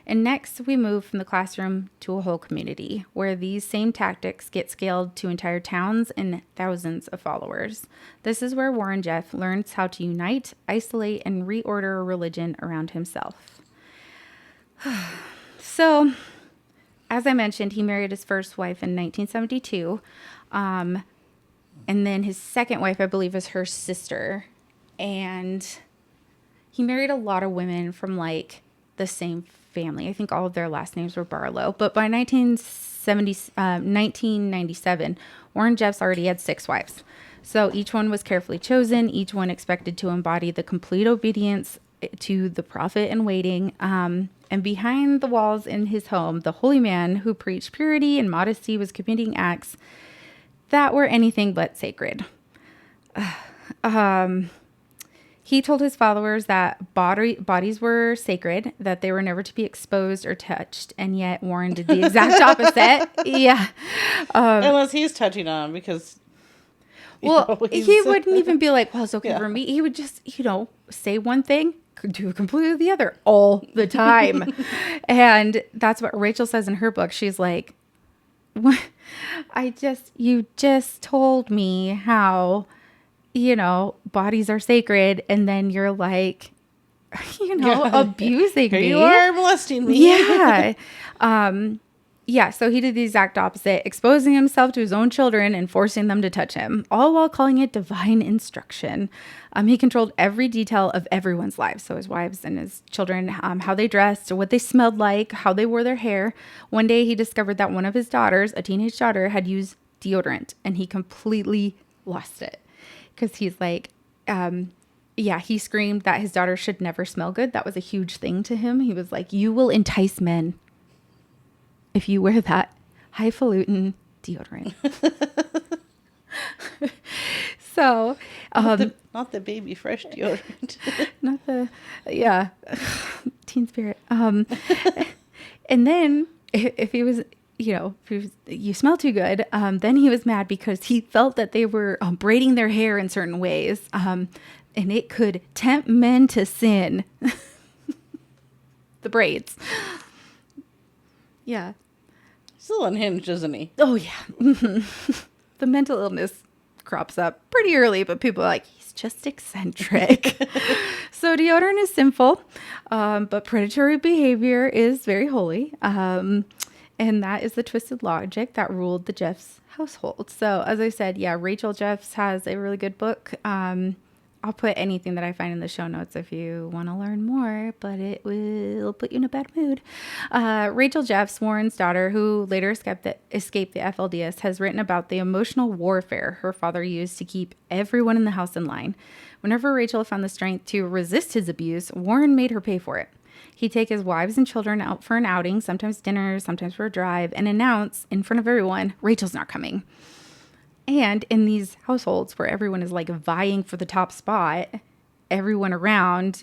And next, we move from the classroom to a whole community, where these same tactics get scaled to entire towns and thousands of followers. This is where Warren Jeff learns how to unite, isolate, and reorder a religion around himself. So, as I mentioned, he married his first wife in 1972. And then his second wife, I believe, is her sister. And he married a lot of women from like the same family. I think all of their last names were Barlow. But by 1997, Warren Jeffs already had 6 wives. So each one was carefully chosen, each one expected to embody the complete obedience to the prophet in waiting. And behind the walls in his home, the holy man who preached purity and modesty was committing acts that were anything but sacred. He told his followers that bodies were sacred, that they were never to be exposed or touched, and yet Warren did the exact opposite. Yeah. Unless he's touching on because... Well, he wouldn't even be like, well, it's okay for me. He would just, say one thing, do completely the other all the time. And that's what Rachel says in her book. She's like, you just told me how, bodies are sacred. And then you're like, abusing me. You are molesting me. Yeah. Yeah, so he did the exact opposite, exposing himself to his own children and forcing them to touch him, all while calling it divine instruction. He controlled every detail of everyone's lives, so his wives and his children, how they dressed, what they smelled like, how they wore their hair. One day he discovered that one of his daughters, a teenage daughter, had used deodorant, and he completely lost it because he's like... he screamed that his daughter should never smell good. That was a huge thing to him. He was like, you will entice men if you wear that highfalutin deodorant. So, not the baby fresh deodorant. Not the, teen spirit. And then if he was, you smell too good, then he was mad because he felt that they were braiding their hair in certain ways. And it could tempt men to sin. The braids. Yeah. Still unhinged, isn't he? Oh, yeah. The mental illness crops up pretty early, but people are like, he's just eccentric. So deodorant is sinful, but predatory behavior is very holy. And that is the twisted logic that ruled the Jeffs household. So as I said, Rachel Jeffs has a really good book. I'll put anything that I find in the show notes if you want to learn more, but it will put you in a bad mood. Rachel Jeffs, Warren's daughter, who later escaped the FLDS, has written about the emotional warfare her father used to keep everyone in the house in line. Whenever Rachel found the strength to resist his abuse, Warren made her pay for it. He'd take his wives and children out for an outing, sometimes dinner, sometimes for a drive, and announce in front of everyone, Rachel's not coming. And in these households where everyone is like vying for the top spot, everyone around,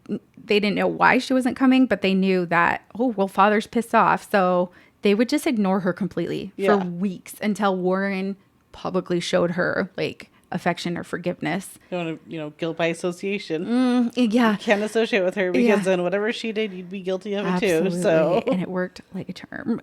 they didn't know why she wasn't coming, but they knew that, father's pissed off. So they would just ignore her completely for weeks until Warren publicly showed her like affection or forgiveness. You want to, guilt by association. You can't associate with her because then whatever she did, you'd be guilty of it too. So and it worked like a charm.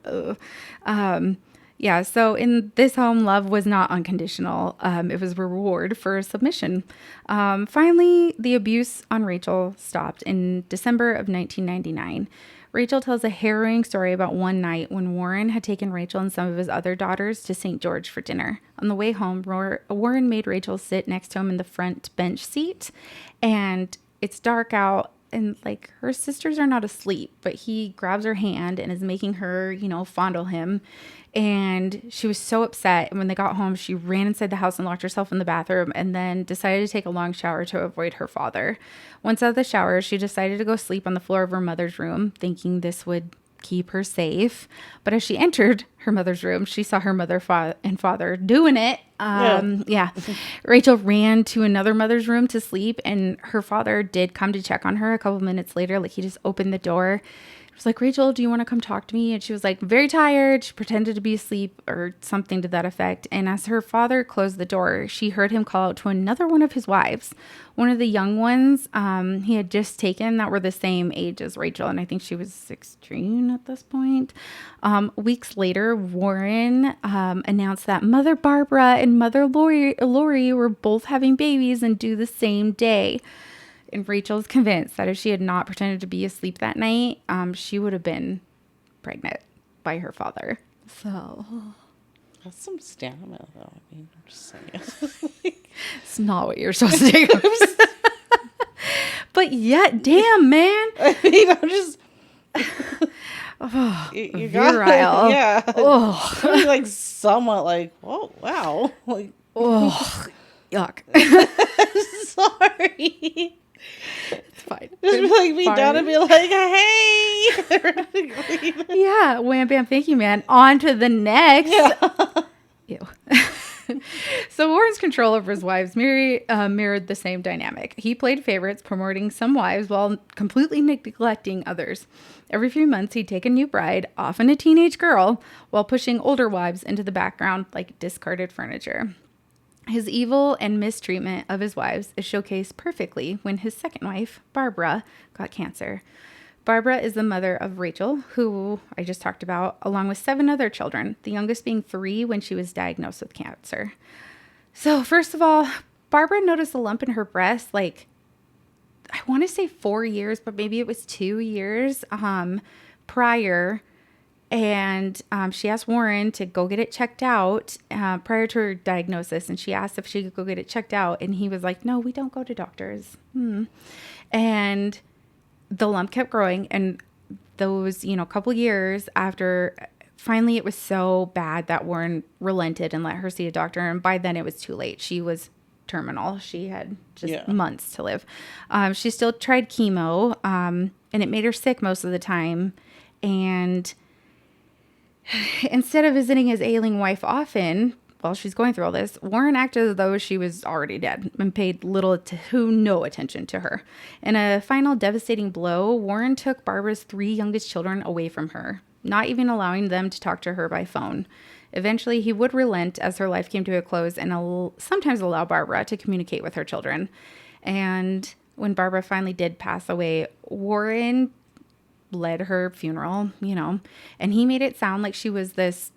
So in this home, love was not unconditional. It was a reward for submission. Finally, the abuse on Rachel stopped in December of 1999. Rachel tells a harrowing story about one night when Warren had taken Rachel and some of his other daughters to St. George for dinner. On the way home, Warren made Rachel sit next to him in the front bench seat, and it's dark out. And like her sisters are not asleep, but he grabs her hand and is making her, fondle him. And she was so upset. And when they got home, she ran inside the house and locked herself in the bathroom and then decided to take a long shower to avoid her father. Once out of the shower, she decided to go sleep on the floor of her mother's room, thinking this would keep her safe. But as she entered her mother's room, she saw her mother and father doing it. Rachel ran to another mother's room to sleep, and her father did come to check on her a couple minutes later. Like, he just opened the door. He was like, Rachel, do you want to come talk to me? And she was like, very tired. She pretended to be asleep or something to that effect. And as her father closed the door, she heard him call out to another one of his wives, one of the young ones he had just taken that were the same age as Rachel. And I think she was 16 at this point. Weeks later, Warren announced that Mother Barbara and Mother Lori were both having babies and due the same day. And Rachel's convinced that if she had not pretended to be asleep that night, she would have been pregnant by her father. So that's some stamina, though. I mean, I'm just saying. It's not what you're supposed to do. But yeah, damn, man. I mean, I'm just. You virile. Yeah. Oh. I mean, like, somewhat like, oh, wow. Like, oh, yuck. Sorry. It's fine. Just be like, be down and be like, hey. Yeah, wham, bam, thank you, man. On to the next. Yeah. Ew. So Warren's control over his wives mirrored the same dynamic. He played favorites, promoting some wives while completely neglecting others. Every few months, he'd take a new bride, often a teenage girl, while pushing older wives into the background like discarded furniture. His evil and mistreatment of his wives is showcased perfectly when his second wife, Barbara, got cancer. Barbara is the mother of Rachel, who I just talked about, along with 7 other children, the youngest being 3 when she was diagnosed with cancer. So first of all, Barbara noticed a lump in her breast, like, I want to say 4 years, but maybe it was 2 years prior. And she asked Warren to go get it checked out prior to her diagnosis. And she asked if she could go get it checked out. And he was like, no, we don't go to doctors. And the lump kept growing. And those, couple years after, finally it was so bad that Warren relented and let her see a doctor. And by then it was too late. She was terminal. She had just months to live. She still tried chemo, and it made her sick most of the time. And instead of visiting his ailing wife often while she's going through all this, Warren acted as though she was already dead and paid little to no attention to her. In a final devastating blow, Warren took Barbara's 3 youngest children away from her, not even allowing them to talk to her by phone. Eventually, he would relent as her life came to a close and sometimes allow Barbara to communicate with her children. And when Barbara finally did pass away, Warren led her funeral, and he made it sound like she was this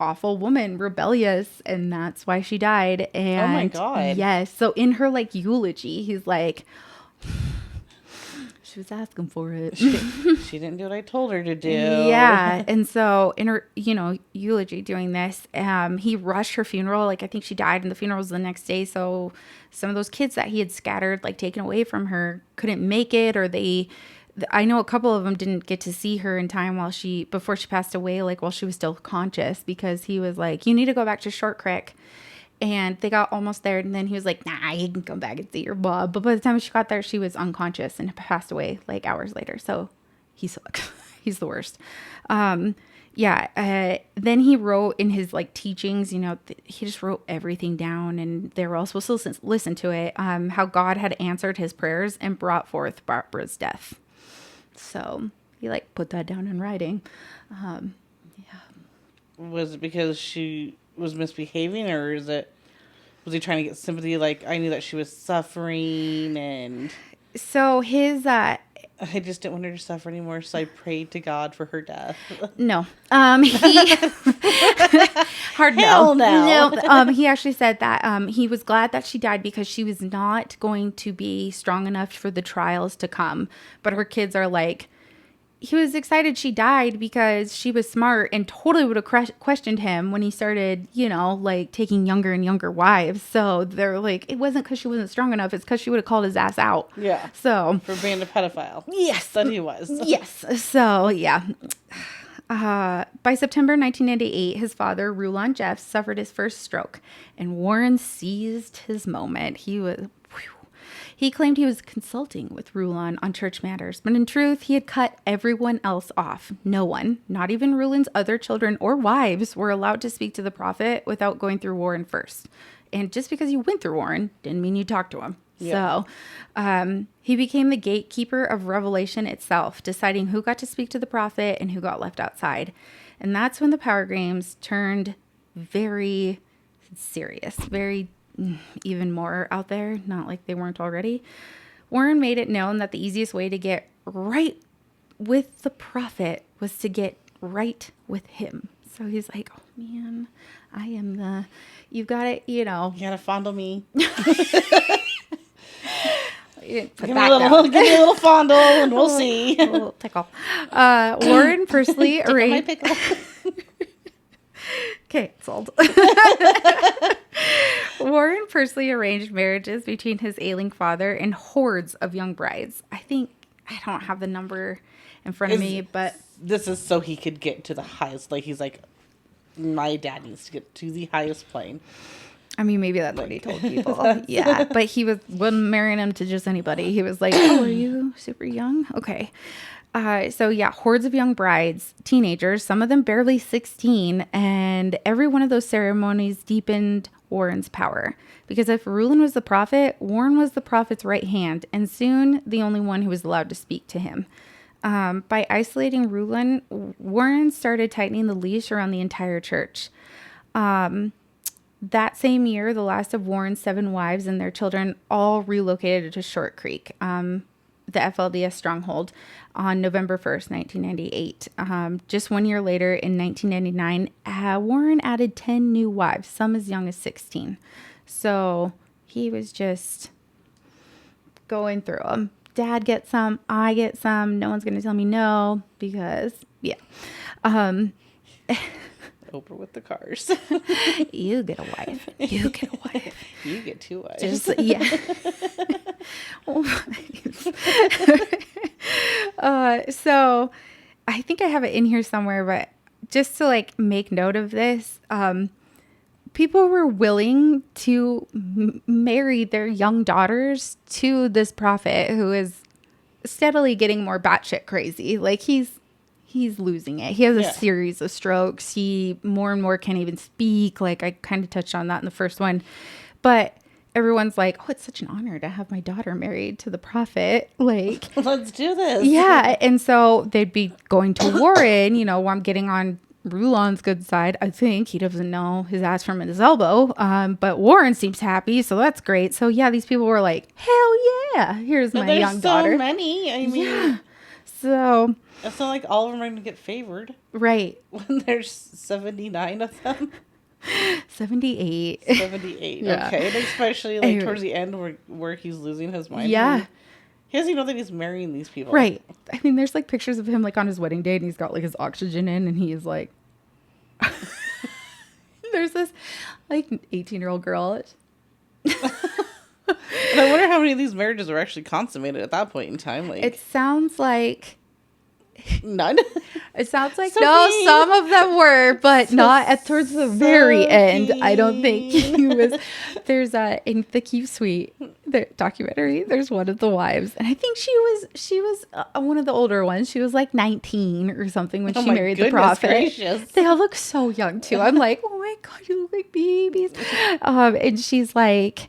awful woman, rebellious, and that's why she died. And oh my God. Yes. So in her eulogy, he's like, she was asking for it. She didn't do what I told her to do. Yeah. And so in her, eulogy doing this, he rushed her funeral. I think she died and the funeral was the next day. So some of those kids that he had scattered, taken away from her, couldn't make it, or I know a couple of them didn't get to see her in time before she passed away, while she was still conscious, because he was like, you need to go back to Short Creek. And they got almost there, and then he was like, nah, you can come back and see your mom. But by the time she got there, she was unconscious and passed away hours later. So he sucks. He's the worst. Then he wrote in his teachings, he just wrote everything down, and they were all supposed to listen to it, how God had answered his prayers and brought forth Barbara's death. So he put that down in writing. Was it because she was misbehaving, or was he trying to get sympathy? I knew that she was suffering, and so his I just didn't want her to suffer anymore, so I prayed to God for her death. No. He hard Hell no. No. He actually said that he was glad that she died because she was not going to be strong enough for the trials to come. But her kids are he was excited she died because she was smart and totally would have questioned him when he started, taking younger and younger wives. So they're it wasn't because she wasn't strong enough. It's because she would have called his ass out. Yeah. So. For being a pedophile. Yes. That he was. Yes. So, yeah. By September 1998, his father, Rulon Jeff, suffered his first stroke, and Warren seized his moment. He claimed he was consulting with Rulon on church matters, but in truth, he had cut everyone else off. No one, not even Rulon's other children or wives, were allowed to speak to the prophet without going through Warren first. And just because you went through Warren didn't mean you talked to him. Yeah. So he became the gatekeeper of revelation itself, deciding who got to speak to the prophet and who got left outside. And that's when the power games turned very serious, very even more out there, not like they weren't already. Warren made it known that the easiest way to get right with the prophet was to get right with him. So he's like, oh man, I am you've got it, You gotta fondle me. Give me a little fondle and we'll see. A little tickle. Warren Pursley arranged. Okay, sold. Warren Pursley arranged marriages between his ailing father and hordes of young brides. I don't have the number in front of me, but this is so he could get to the highest. Like, he's like, my dad needs to get to the highest plane. I mean, maybe that's what he told people. Yeah, but he wasn't marrying him to just anybody. He was like, oh, are you super young? Okay. So yeah, hordes of young brides, teenagers, some of them barely 16, and every one of those ceremonies deepened Warren's power. Because if Reuben was the prophet, Warren was the prophet's right hand, and soon the only one who was allowed to speak to him. By isolating Reuben, Warren started tightening the leash around the entire church. That same year, the last of Warren's 7 wives and their children all relocated to Short Creek, the FLDS stronghold, on November 1st, 1998. Just 1 year later, in 1999, Warren added 10 new wives, some as young as 16. So he was just going through them. Dad gets some, I get some. No one's going to tell me no because, yeah. Oprah with the cars. You get a wife. You get a wife. You get 2 wives. Just, yeah. So I think I have it in here somewhere, but just to like make note of this, people were willing to marry their young daughters to this prophet who is steadily getting more batshit crazy. Like he's losing it. He has a series of strokes. He more and more can't even speak. Like I kind of touched on that in the first one, but everyone's like, oh, it's such an honor to have my daughter married to the prophet. Like, let's do this. Yeah. And so they'd be going to Warren, I'm getting on Rulon's good side. I think he doesn't know his ass from his elbow. But Warren seems happy. So that's great. So yeah, these people were like, hell yeah. Here's my young daughter. There's so many. I mean, yeah. So it's not like all of them are going to get favored. Right. When there's 79 of them. 78. 78. Yeah. Okay. And especially like towards the end where he's losing his mind. Yeah. He doesn't even know that he's marrying these people. Right. I mean, there's like pictures of him like on his wedding day and he's got like his oxygen in and he is like, there's this like 18-year-old girl. And I wonder how many of these marriages were actually consummated at that point in time. Like, it sounds like none. It sounds like mean. Some of them were, but not towards the very end. Mean. I don't think he was. There's in the Q Suite, the documentary. There's one of the wives, and I think she was one of the older ones. She was like 19 or something when she married the prophet. Gracious. They all look so young too. I'm like, oh my god, you look like babies. And she's like,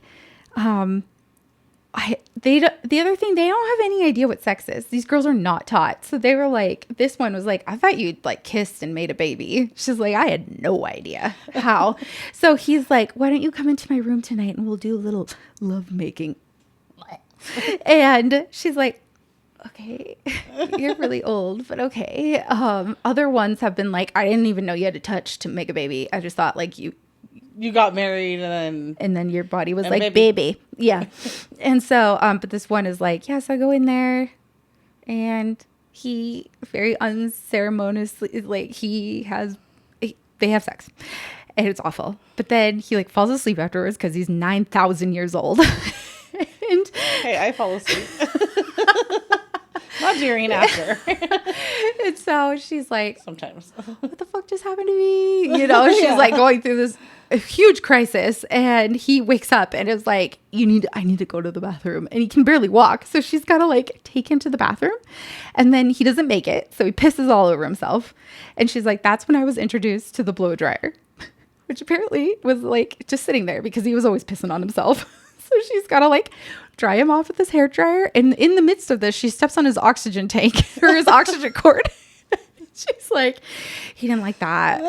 the other thing, they don't have any idea what sex is. These girls are not taught. So they were like, this one was like, I thought you'd like kissed and made a baby. She's like, I had no idea how. So he's like, why don't you come into my room tonight and we'll do a little love making. And she's like, okay, you're really old, but okay. Other ones have been like, I didn't even know you had to touch to make a baby. I just thought like you got married and then your body was like baby. Yeah. And so but this one is like, yes, I go in there and he very unceremoniously like they have sex and it's awful, but then he like falls asleep afterwards because he's 9,000 years old. And hey, I fall asleep. Not during, after. And so she's like, sometimes, what the fuck just happened to me? She's like going through this huge crisis and he wakes up and is like, I need to go to the bathroom, and he can barely walk. So she's got to like take him to the bathroom, and then he doesn't make it. So he pisses all over himself. And she's like, that's when I was introduced to the blow dryer, which apparently was like just sitting there because he was always pissing on himself. So she's got to like dry him off with this hair dryer. And in the midst of this, she steps on his oxygen tank or his oxygen cord. She's like, he didn't like that.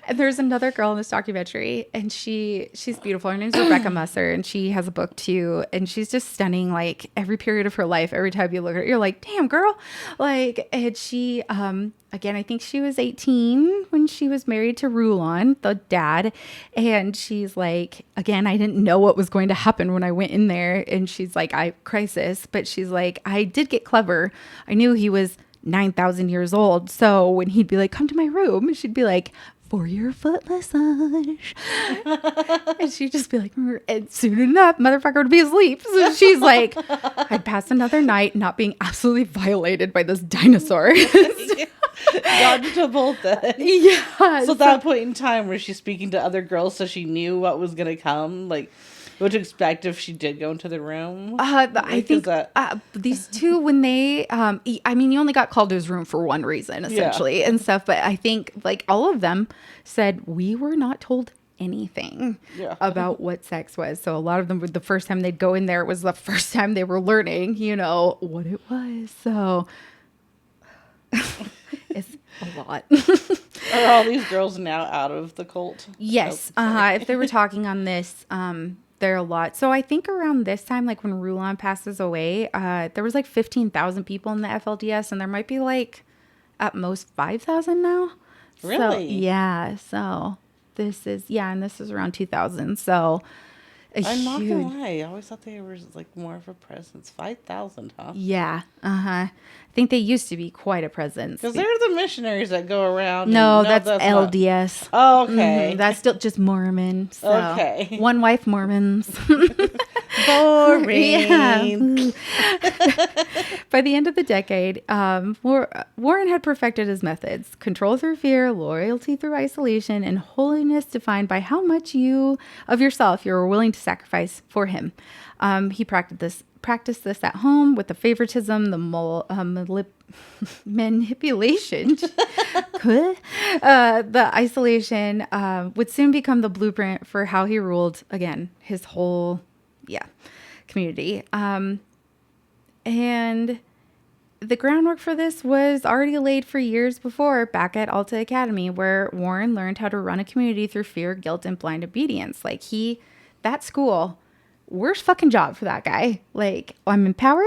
And there's another girl in this documentary, and she's beautiful. Her name's Rebecca Musser, and she has a book too. And she's just stunning. Like every period of her life, every time you look at her, you're like, damn, girl. Like, and she, again, I think she was 18 when she was married to Rulon, the dad. And she's like, again, I didn't know what was going to happen when I went in there. And she's like, crisis. But she's like, I did get clever. I knew he was 9,000 years old. So when he'd be like, come to my room, she'd be like, for your foot massage. And she'd just be like, and soon enough, motherfucker would be asleep. So she's like, I'd pass another night not being absolutely violated by this dinosaur. Dodged both then. Yeah. So at that point in time, where she's speaking to other girls, so she knew what was going to come, like, what to expect if she did go into the room? I think these two, when they, I mean, you only got called to his room for one reason, essentially, and stuff. But I think, like, all of them said, we were not told anything about what sex was. So a lot of them, the first time they'd go in there, it was the first time they were learning, you know, what it was. So it's a lot. Are all these girls now out of the cult? Yes. If they were talking on this, there are a lot. So I think around this time, like when Rulon passes away, there was like 15,000 people in the FLDS, and there might be like at most 5,000 now. Really? So, yeah. So this is, and this is around 2000. So I'm not gonna lie, I always thought they were like more of a presence. 5,000, huh? Yeah. I think they used to be quite a presence. Because they're the missionaries that go around. No, that's LDS. Oh, okay. Mm-hmm. That's still just Mormon. So. Okay. One wife Mormons. Boring. Yeah. By the end of the decade, Warren had perfected his methods: control through fear, loyalty through isolation, and holiness defined by how much of yourself you were willing to sacrifice for him. He practiced this at home with the favoritism, the manipulation, the isolation would soon become the blueprint for how he ruled, again, his whole community. And the groundwork for this was already laid for years before back at Alta Academy, where Warren learned how to run a community through fear, guilt, and blind obedience. Like that school, worst fucking job for that guy. Like, I'm in power.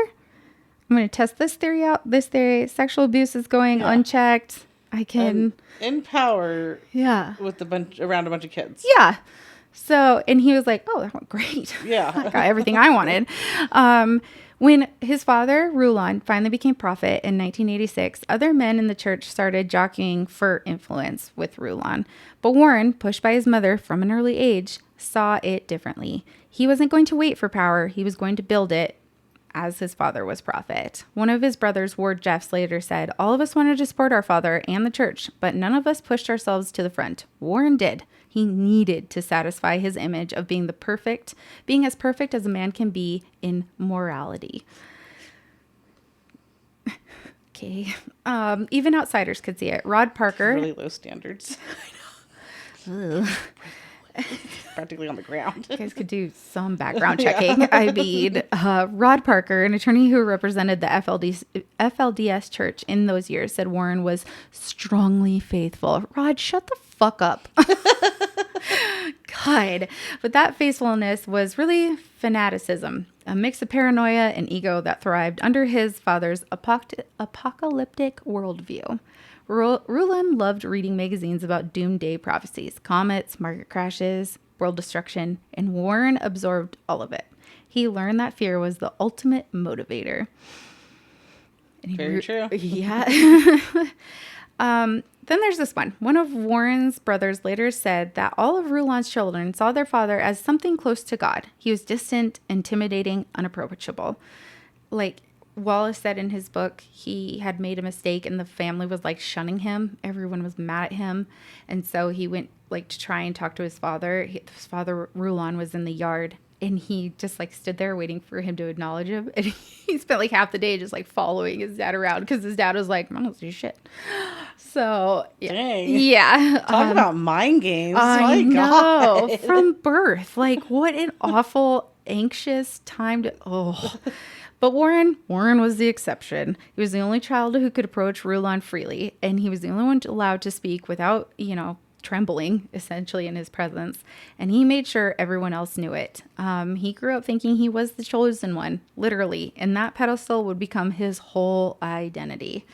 I'm going to test this theory out. This theory, sexual abuse is going unchecked. I can in power. Yeah. With around a bunch of kids. Yeah. So, and he was like, oh, that went great. Yeah. I got everything I wanted. When his father, Rulon, finally became prophet in 1986, other men in the church started jockeying for influence with Rulon. But Warren, pushed by his mother from an early age, saw it differently. He wasn't going to wait for power. He was going to build it, as his father was prophet. One of his brothers, Ward Jeffs, later said, all of us wanted to support our father and the church, but none of us pushed ourselves to the front. Warren did. He needed to satisfy his image of being as perfect as a man can be in morality. Okay. Even outsiders could see it. Rod Parker. Really low standards. I know. Practically on the ground. You guys could do some background checking. I mean, Rod Parker, an attorney who represented the FLDS church in those years, said Warren was strongly faithful. Rod, shut the fuck up. God. But that faithfulness was really fanaticism, a mix of paranoia and ego that thrived under his father's apocalyptic worldview. Rulon loved reading magazines about doomsday prophecies, comets, market crashes, world destruction, and Warren absorbed all of it. He learned that fear was the ultimate motivator. Very true. Yeah. Then there's this one. One of Warren's brothers later said that all of Rulon's children saw their father as something close to God. He was distant, intimidating, unapproachable. Like Wallace said in his book, he had made a mistake and the family was like shunning him. Everyone was mad at him. And so he went like to try and talk to his father. His father, Rulon, was in the yard. And he just like stood there waiting for him to acknowledge him. And he spent like half the day just like following his dad around because his dad was like, I don't see shit. So, yeah. Dang. Yeah. Talk about mind games. I know. From birth. Like, what an awful, anxious time to, But Warren was the exception. He was the only child who could approach Rulon freely, and he was the only one allowed to speak without, trembling, essentially, in his presence. And he made sure everyone else knew it. He grew up thinking he was the chosen one, literally, and that pedestal would become his whole identity.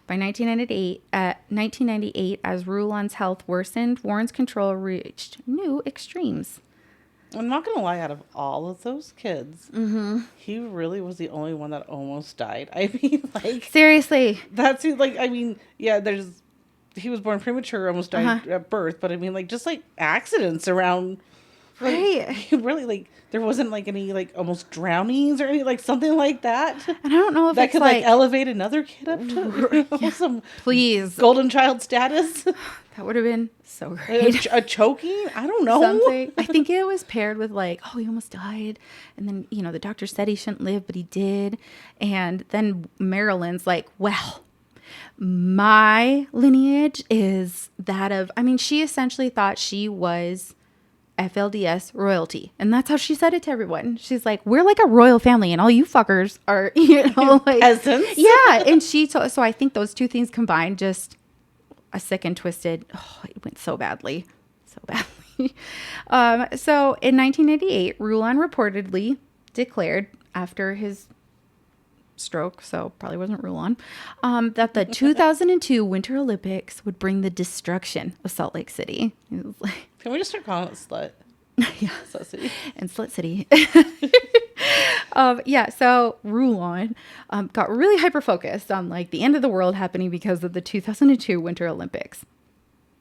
By 1998, as Rulon's health worsened, Warren's control reached new extremes. I'm not going to lie, out of all of those kids, he really was the only one that almost died. I mean, like... Seriously. That's, like, I mean, yeah, he was born premature, almost died at birth, but I mean, like, just, like, accidents around... Right. Like, really, like, there wasn't, like, any, like, almost drownings or anything, like, something like that. And I don't know if that it's could, like, elevate another kid up to some please golden child status. That would have been so great. A choking? I don't know. Something. I think it was paired with, like, he almost died. And then, the doctor said he shouldn't live, but he did. And then Marilyn's like, well... my lineage is that of, she essentially thought she was FLDS royalty. And that's how she said it to everyone. She's like, we're like a royal family and all you fuckers are, like peasants. Yeah. And so I think those two things combined, just a sick and twisted. Oh, it went so badly. So badly. So in 1988, Rulon reportedly declared after his stroke, so probably wasn't Rulon, that the 2002 Winter Olympics would bring the destruction of Salt Lake City. Like, can we just start calling it Slut? Yeah. Slut City. And Slut City. So Rulon got really hyper-focused on, like, the end of the world happening because of the 2002 Winter Olympics.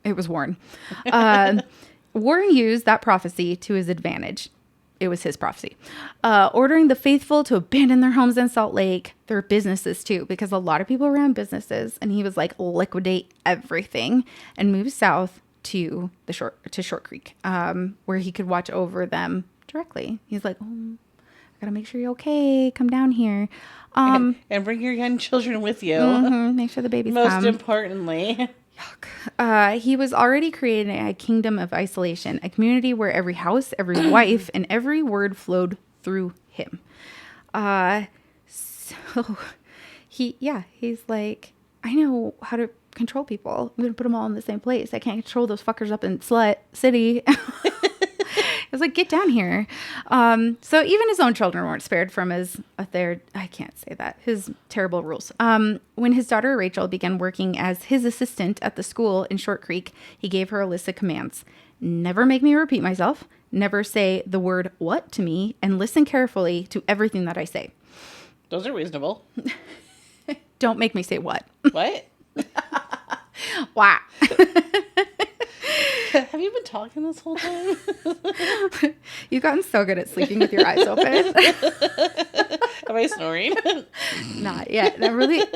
It was Warren. Warren used that prophecy to his advantage. It was his prophecy. Ordering the faithful to abandon their homes in Salt Lake, their businesses too, because a lot of people ran businesses, and he was like, liquidate everything and move south to Short Creek, where he could watch over them directly. He's like, I gotta make sure you're okay. Come down here. And bring your young children with you. Make sure the babies Most come. importantly. He was already creating a kingdom of isolation, a community where every house, every wife, and every word flowed through him. So he's like, I know how to control people. I'm going to put them all in the same place. I can't control those fuckers up in Slut City. I was like, get down here. So even his own children weren't spared from his terrible rules. When his daughter Rachel began working as his assistant at the school in Short Creek, he gave her a list of commands. Never make me repeat myself. Never say the word what to me, and listen carefully to everything that I say. Those are reasonable. Don't make me say what. What? Wow. Have you been talking this whole time? You've gotten so good at sleeping with your eyes open. Am I snoring? Not yet.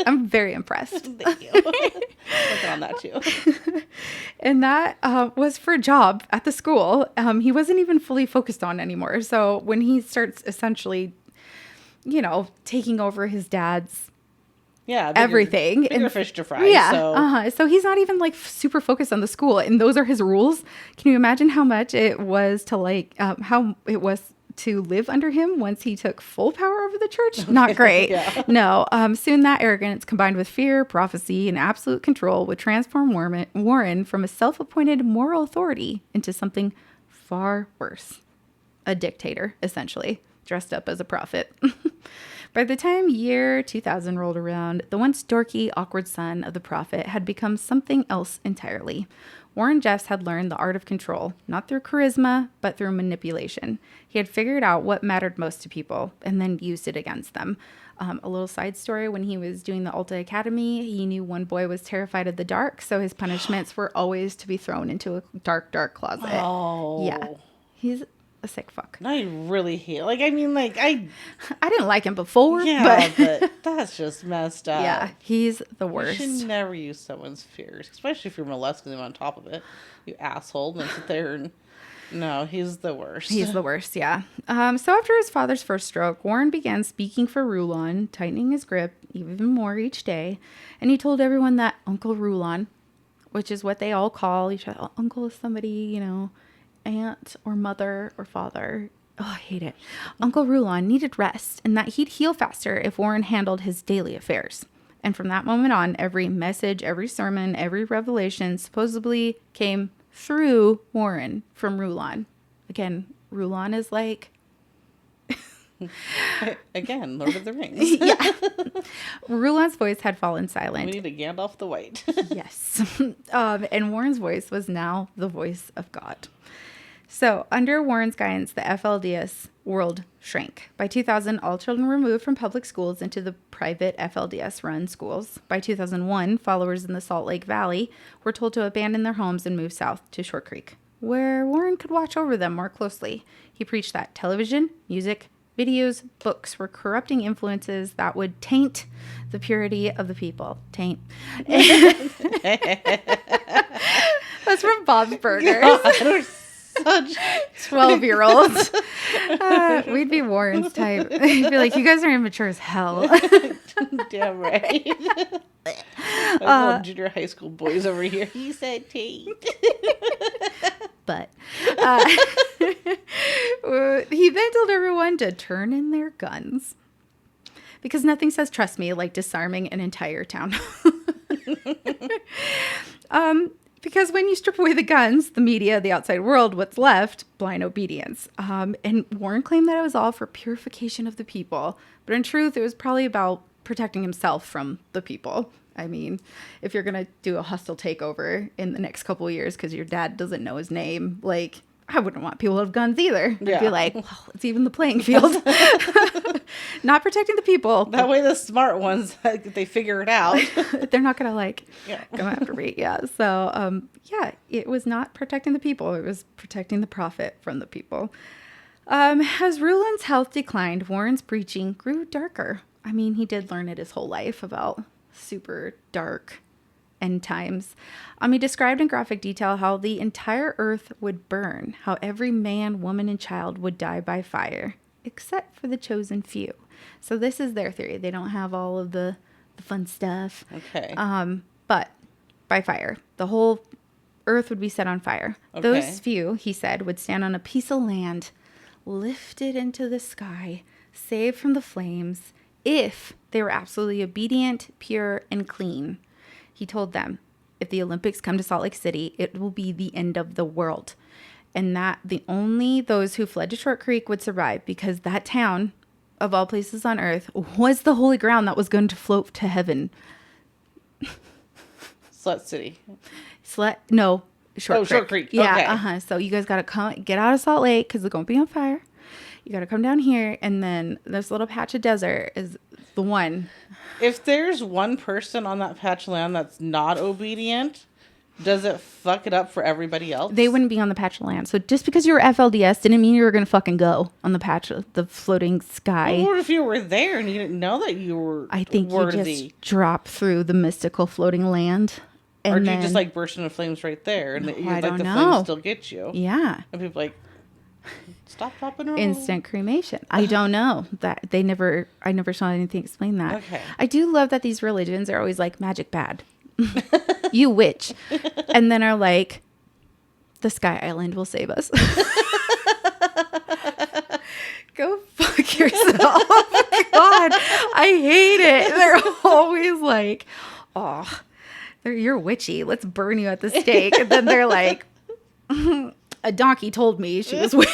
I'm very impressed. Thank you. Working on that too. And that was for a job at the school. He wasn't even fully focused on anymore. So when he starts essentially, taking over his dad's everything. Bigger fish to fry. Yeah. So he's not even like super focused on the school, and those are his rules. Can you imagine how much it was to how it was to live under him once he took full power over the church? Not great. Yeah. No. Soon that arrogance combined with fear, prophecy, and absolute control would transform Warren from a self-appointed moral authority into something far worse. A dictator, essentially, dressed up as a prophet. By the time year 2000 rolled around, the once dorky, awkward son of the prophet had become something else entirely. Warren Jeffs had learned the art of control, not through charisma, but through manipulation. He had figured out what mattered most to people and then used it against them. A little side story, when he was doing the Alta Academy, he knew one boy was terrified of the dark, so his punishments were always to be thrown into a dark, dark closet. Oh. Yeah. He's a sick fuck. I really hate. I didn't like him before. Yeah, but that's just messed up. Yeah, he's the worst. You should never use someone's fears, especially if you're molesting them on top of it. You asshole. And then sit there and... No, he's the worst. He's the worst, yeah. So after his father's first stroke, Warren began speaking for Rulon, tightening his grip even more each day. And he told everyone that Uncle Rulon, which is what they all call each other. Uncle is somebody, aunt or mother or father. Oh, I hate it. Uncle Rulon needed rest and that he'd heal faster if Warren handled his daily affairs. And from that moment on, every message, every sermon, every revelation supposedly came through Warren from Rulon. Again, Rulon is like... Again, Lord of the Rings. Yeah. Rulon's voice had fallen silent. We need a Gandalf the White. Yes. And Warren's voice was now the voice of God. So, under Warren's guidance, the FLDS world shrank. By 2000, all children were moved from public schools into the private FLDS-run schools. By 2001, followers in the Salt Lake Valley were told to abandon their homes and move south to Short Creek, where Warren could watch over them more closely. He preached that television, music, videos, books were corrupting influences that would taint the purity of the people. Taint. That's from Bob's Burgers. Such 12-year-olds. We'd be Warren's type. He'd be like, you guys are immature as hell. Damn right. I junior high school boys over here. He said Tate. But he then told everyone to turn in their guns. Because nothing says trust me like disarming an entire town. Because when you strip away the guns, the media, the outside world, what's left? Blind obedience. And Warren claimed that it was all for purification of the people. But in truth, it was probably about protecting himself from the people. I mean, if you're going to do a hostile takeover in the next couple of years because your dad doesn't know his name, like, I wouldn't want people with guns either. I'd be like, well, it's even the playing field. Not protecting the people. That way the smart ones, they figure it out. They're not going to come after me. Yeah. So, it was not protecting the people. It was protecting the profit from the people. As Rulon's health declined, Warren's preaching grew darker. I mean, he did learn it his whole life about super dark end times. He described in graphic detail how the entire earth would burn, how every man, woman, and child would die by fire, except for the chosen few. So this is their theory. They don't have all of the fun stuff. Okay. But by fire. The whole earth would be set on fire. Okay. Those few, he said, would stand on a piece of land, lifted into the sky, saved from the flames, if they were absolutely obedient, pure, and clean. He told them, if the Olympics come to Salt Lake City, it will be the end of the world. And that only those who fled to Short Creek would survive, because that town, of all places on earth, was the holy ground that was going to float to heaven. Slut City. No, Short Creek. Short Creek. Yeah, okay. So you guys got to get out of Salt Lake because they're going to be on fire. You got to come down here, and then this little patch of desert is the one. If there's one person on that patch of land that's not obedient, does it fuck it up for everybody else? They wouldn't be on the patch of land. So just because you were FLDS didn't mean you were going to fucking go on the patch of the floating sky. Well, what if you were there and you didn't know that you were I think worthy? You just drop through the mystical floating land. Or do you just like burst into flames right there and flames still get you? Yeah. And people like, stop, dropping, roll. Instant cremation. I don't know that I never saw anything explain that. Okay. I do love that these religions are always like magic bad. You witch. And then are like, the Sky Island will save us. Go fuck yourself. God, I hate it. They're always like, oh, you're witchy. Let's burn you at the stake. And then they're like, a donkey told me she was witchy.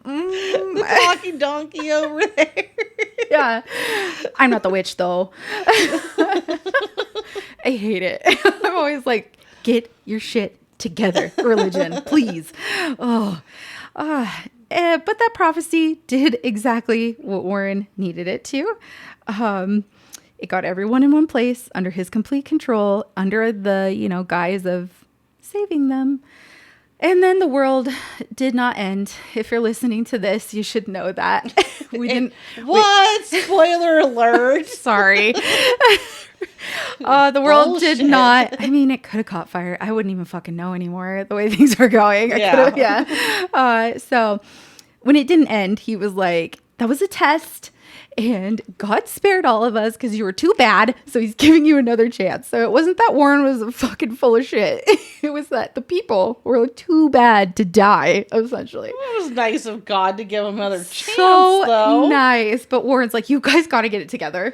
The talking donkey over there. Yeah. I'm not the witch, though. I hate it. I'm always like, get your shit together, religion, please. But that prophecy did exactly what Warren needed it to. It got everyone in one place under his complete control, under the, guise of saving them. And then the world did not end. If you're listening to this, you should know that. We didn't. What? Spoiler alert. Sorry. The world did not. I mean, it could have caught fire. I wouldn't even fucking know anymore the way things are going. So when it didn't end, he was like, that was a test. And God spared all of us because you were too bad. So he's giving you another chance. So it wasn't that Warren was fucking full of shit. It was that the people were too bad to die, essentially. It was nice of God to give him another chance, so though. Nice. But Warren's like, you guys got to get it together.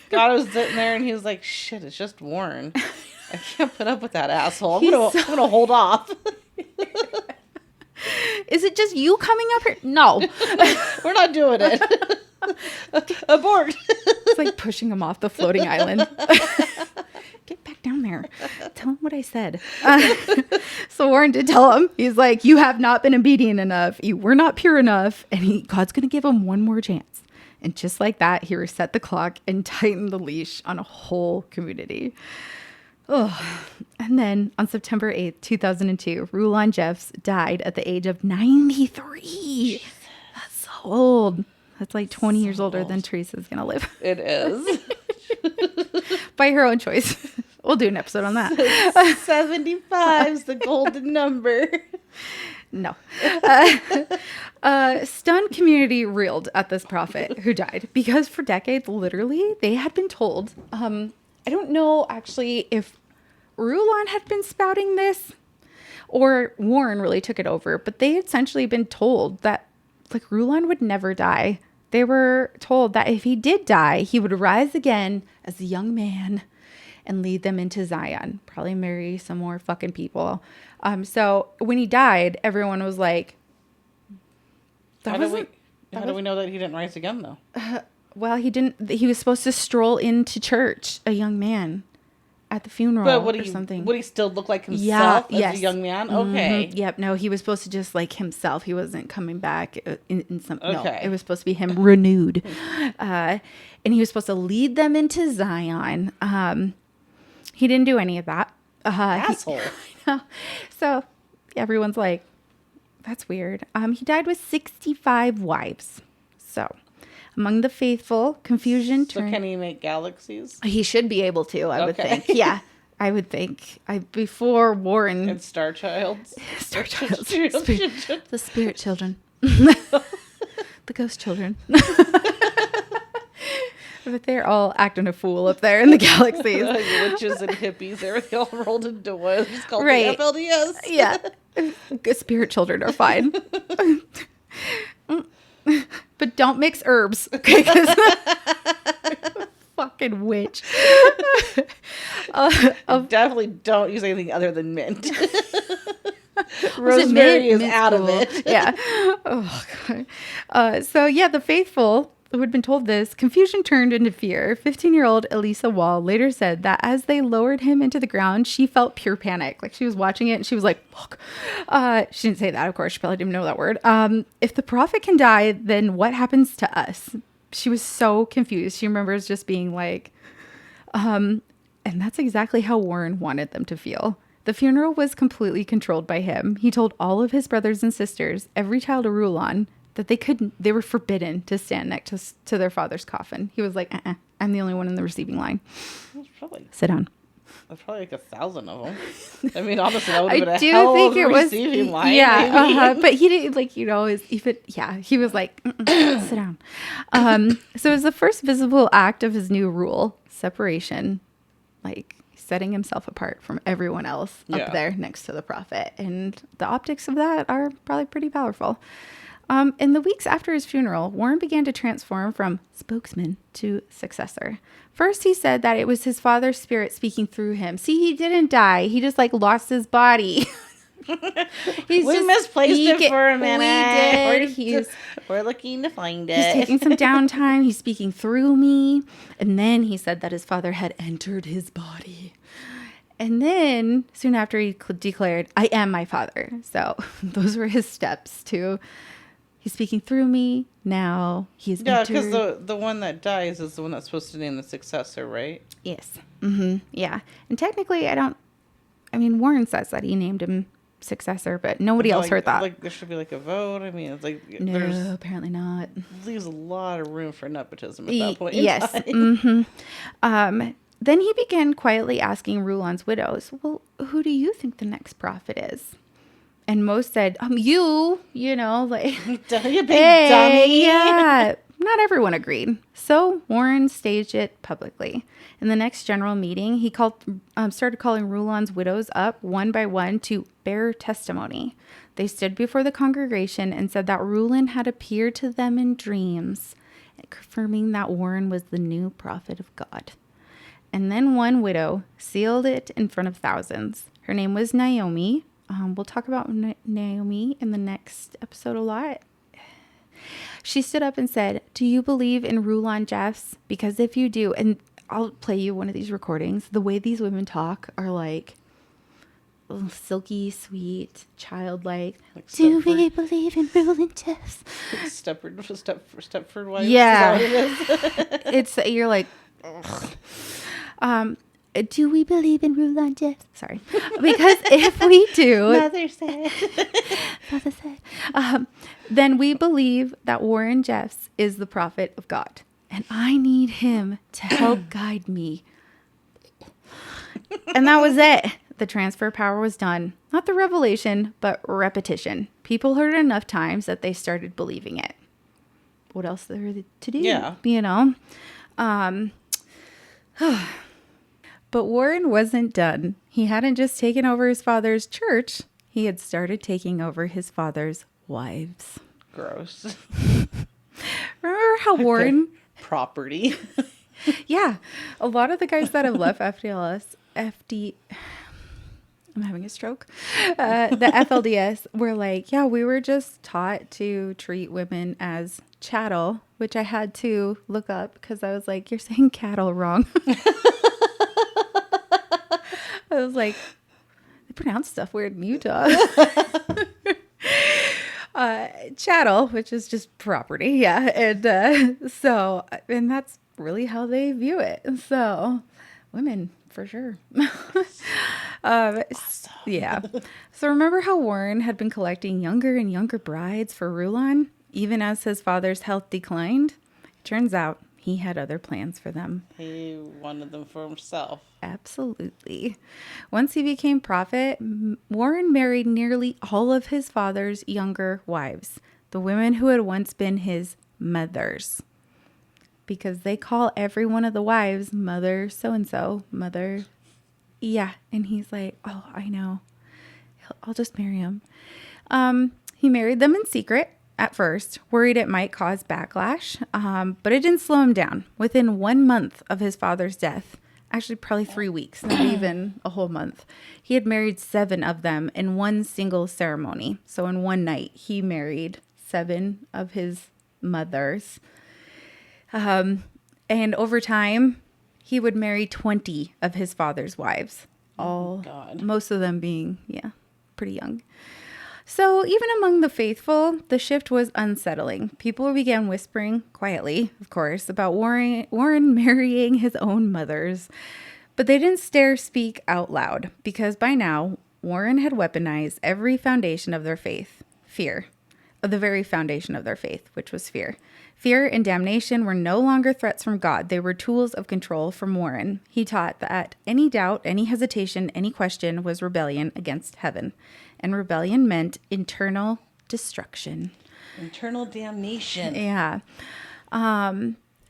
God was sitting there and he was like, shit, it's just Warren. I can't put up with that asshole. I'm gonna hold off. Is it just you coming up here? No. We're not doing it. Abort. It's like pushing him off the floating island. Get back down there. Tell him what I said. So Warren did tell him. He's like, you have not been obedient enough. You were not pure enough. And God's going to give him one more chance. And just like that, he reset the clock and tightened the leash on a whole community. Oh, and then on September 8th, 2002, Rulon Jeffs died at the age of 93. Jesus. That's so old. That's like 20 years older than Teresa's going to live. It is. By her own choice. We'll do an episode on that. 75's the golden number. No. Stunned community reeled at this prophet who died because for decades, literally, they had been told... I don't know actually if Rulon had been spouting this or Warren really took it over, but they had essentially been told that like Rulon would never die. They were told that if he did die, he would rise again as a young man and lead them into Zion, probably marry some more fucking people. So when he died, everyone was like, how do we know that he didn't rise again though? Well, he didn't. He was supposed to stroll into church, a young man, at the funeral or something. Would he still look like himself as a young man? Okay. Mm-hmm. Yep. No, he was supposed to just like himself. He wasn't coming back in some. Okay. No, it was supposed to be him renewed, and he was supposed to lead them into Zion. He didn't do any of that. Asshole. So everyone's like, that's weird. He died with 65 wives. So. Among the faithful, confusion turned... So can he make galaxies? He should be able to, I would think. Yeah, I would think. Before Warren... And Star Childs? Star Childs. The spirit children. The ghost children. But they're all acting a fool up there in the galaxies. Witches and hippies, they all rolled into one. It's called the FLDS. Yeah. Spirit children are fine. But don't mix herbs, okay? Fucking witch. Definitely don't use anything other than mint. Rosemary is out of it. Yeah. Oh, God. So, yeah, the faithful who had been told this, confusion turned into fear. 15-year-old Elisa Wall later said that as they lowered him into the ground, she felt pure panic. Like she was watching it and she was like, fuck. She didn't say that, of course. She probably didn't know that word. If the prophet can die, then what happens to us? She was so confused. She remembers just being like, and that's exactly how Warren wanted them to feel. The funeral was completely controlled by him. He told all of his brothers and sisters, every child to rule on, that they were forbidden to stand next to their father's coffin. He was like, I'm the only one in the receiving line. Sit down. There's probably like 1,000 of them. I mean, honestly, that would have been a hell of a receiving line. Yeah, but he didn't, like, you know, he was like, sit down. So it was the first visible act of his new rule, separation, like setting himself apart from everyone else up there next to the prophet. And the optics of that are probably pretty powerful. In the weeks after his funeral, Warren began to transform from spokesman to successor. First, he said that it was his father's spirit speaking through him. See, he didn't die. He just like lost his body. We misplaced it for a minute. We did. We're looking to find it. He's taking some downtime. He's speaking through me. And then he said that his father had entered his body. And then soon after he declared, I am my father. So those were his steps to... He's speaking through me now. He's because the one that dies is the one that's supposed to name the successor, right? Yes. Mm-hmm. Yeah. And technically, Warren says that he named him successor, but nobody else heard that. Like there should be like a vote. I mean, it's like no, apparently not. Leaves a lot of room for nepotism at that point. Yes. Mm-hmm. Then he began quietly asking Rulon's widows, "Well, who do you think the next prophet is?" And most said, you know, like, you big dummy. Yeah. not everyone agreed. So Warren staged it publicly. In the next general meeting, he started calling Rulon's widows up one by one to bear testimony. They stood before the congregation and said that Rulon had appeared to them in dreams, confirming that Warren was the new prophet of God. And then one widow sealed it in front of thousands. Her name was Naomi. We'll talk about Naomi in the next episode a lot. She stood up and said, "Do you believe in Rulon Jeffs? Because if you do," and I'll play you one of these recordings, the way these women talk are like silky, sweet, childlike. Like do we believe in Rulon Jeffs? Stepford wives? Yeah. Is that what it is? You're like, do we believe in Rulon Jeffs? Sorry. Because if we do, Mother said. Father said, then we believe that Warren Jeffs is the prophet of God. And I need him to help guide me. And that was it. The transfer power was done. Not the revelation, but repetition. People heard it enough times that they started believing it. What else there to do? Yeah. You know? But Warren wasn't done. He hadn't just taken over his father's church. He had started taking over his father's wives. Gross. Remember how Warren... Property. Yeah. A lot of the guys that have left I'm having a stroke. The FLDS were like, yeah, we were just taught to treat women as chattel, which I had to look up because I was like, you're saying cattle wrong. I was like, they pronounce stuff weird in Utah. Chattel, which is just property. Yeah. And and that's really how they view it. So women, for sure. Awesome. Yeah. So remember how Warren had been collecting younger and younger brides for Rulon, even as his father's health declined? It turns out he had other plans for them. He wanted them for himself. Absolutely. Once he became prophet, Warren married nearly all of his father's younger wives, the women who had once been his mothers. Because they call every one of the wives mother so-and-so, mother. Yeah. And he's like, oh, I know. I'll just marry him. He married them in secret at first, worried it might cause backlash, but it didn't slow him down. Within 1 month of his father's death, actually probably 3 weeks, not even a whole month, he had married 7 of them in one single ceremony. So in one night, he married 7 of his mothers. And over time, he would marry 20 of his father's wives. Most of them being, pretty young. So even among the faithful, the shift was unsettling. People began whispering, quietly, of course, about Warren marrying his own mothers. But they didn't speak out loud, because by now, Warren had weaponized every foundation of their faith, fear. Of the very foundation of their faith, which was fear. Fear and damnation were no longer threats from God. They were tools of control from Warren. He taught that any doubt, any hesitation, any question was rebellion against heaven. And rebellion meant internal destruction. Internal damnation. Yeah.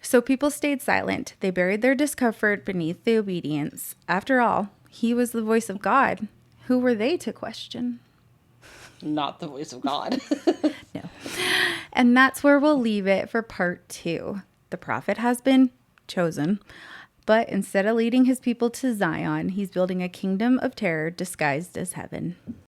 So people stayed silent. They buried their discomfort beneath the obedience. After all, he was the voice of God. Who were they to question? Not the voice of God. No. And that's where we'll leave it for part 2. The prophet has been chosen, but instead of leading his people to Zion, he's building a kingdom of terror disguised as heaven.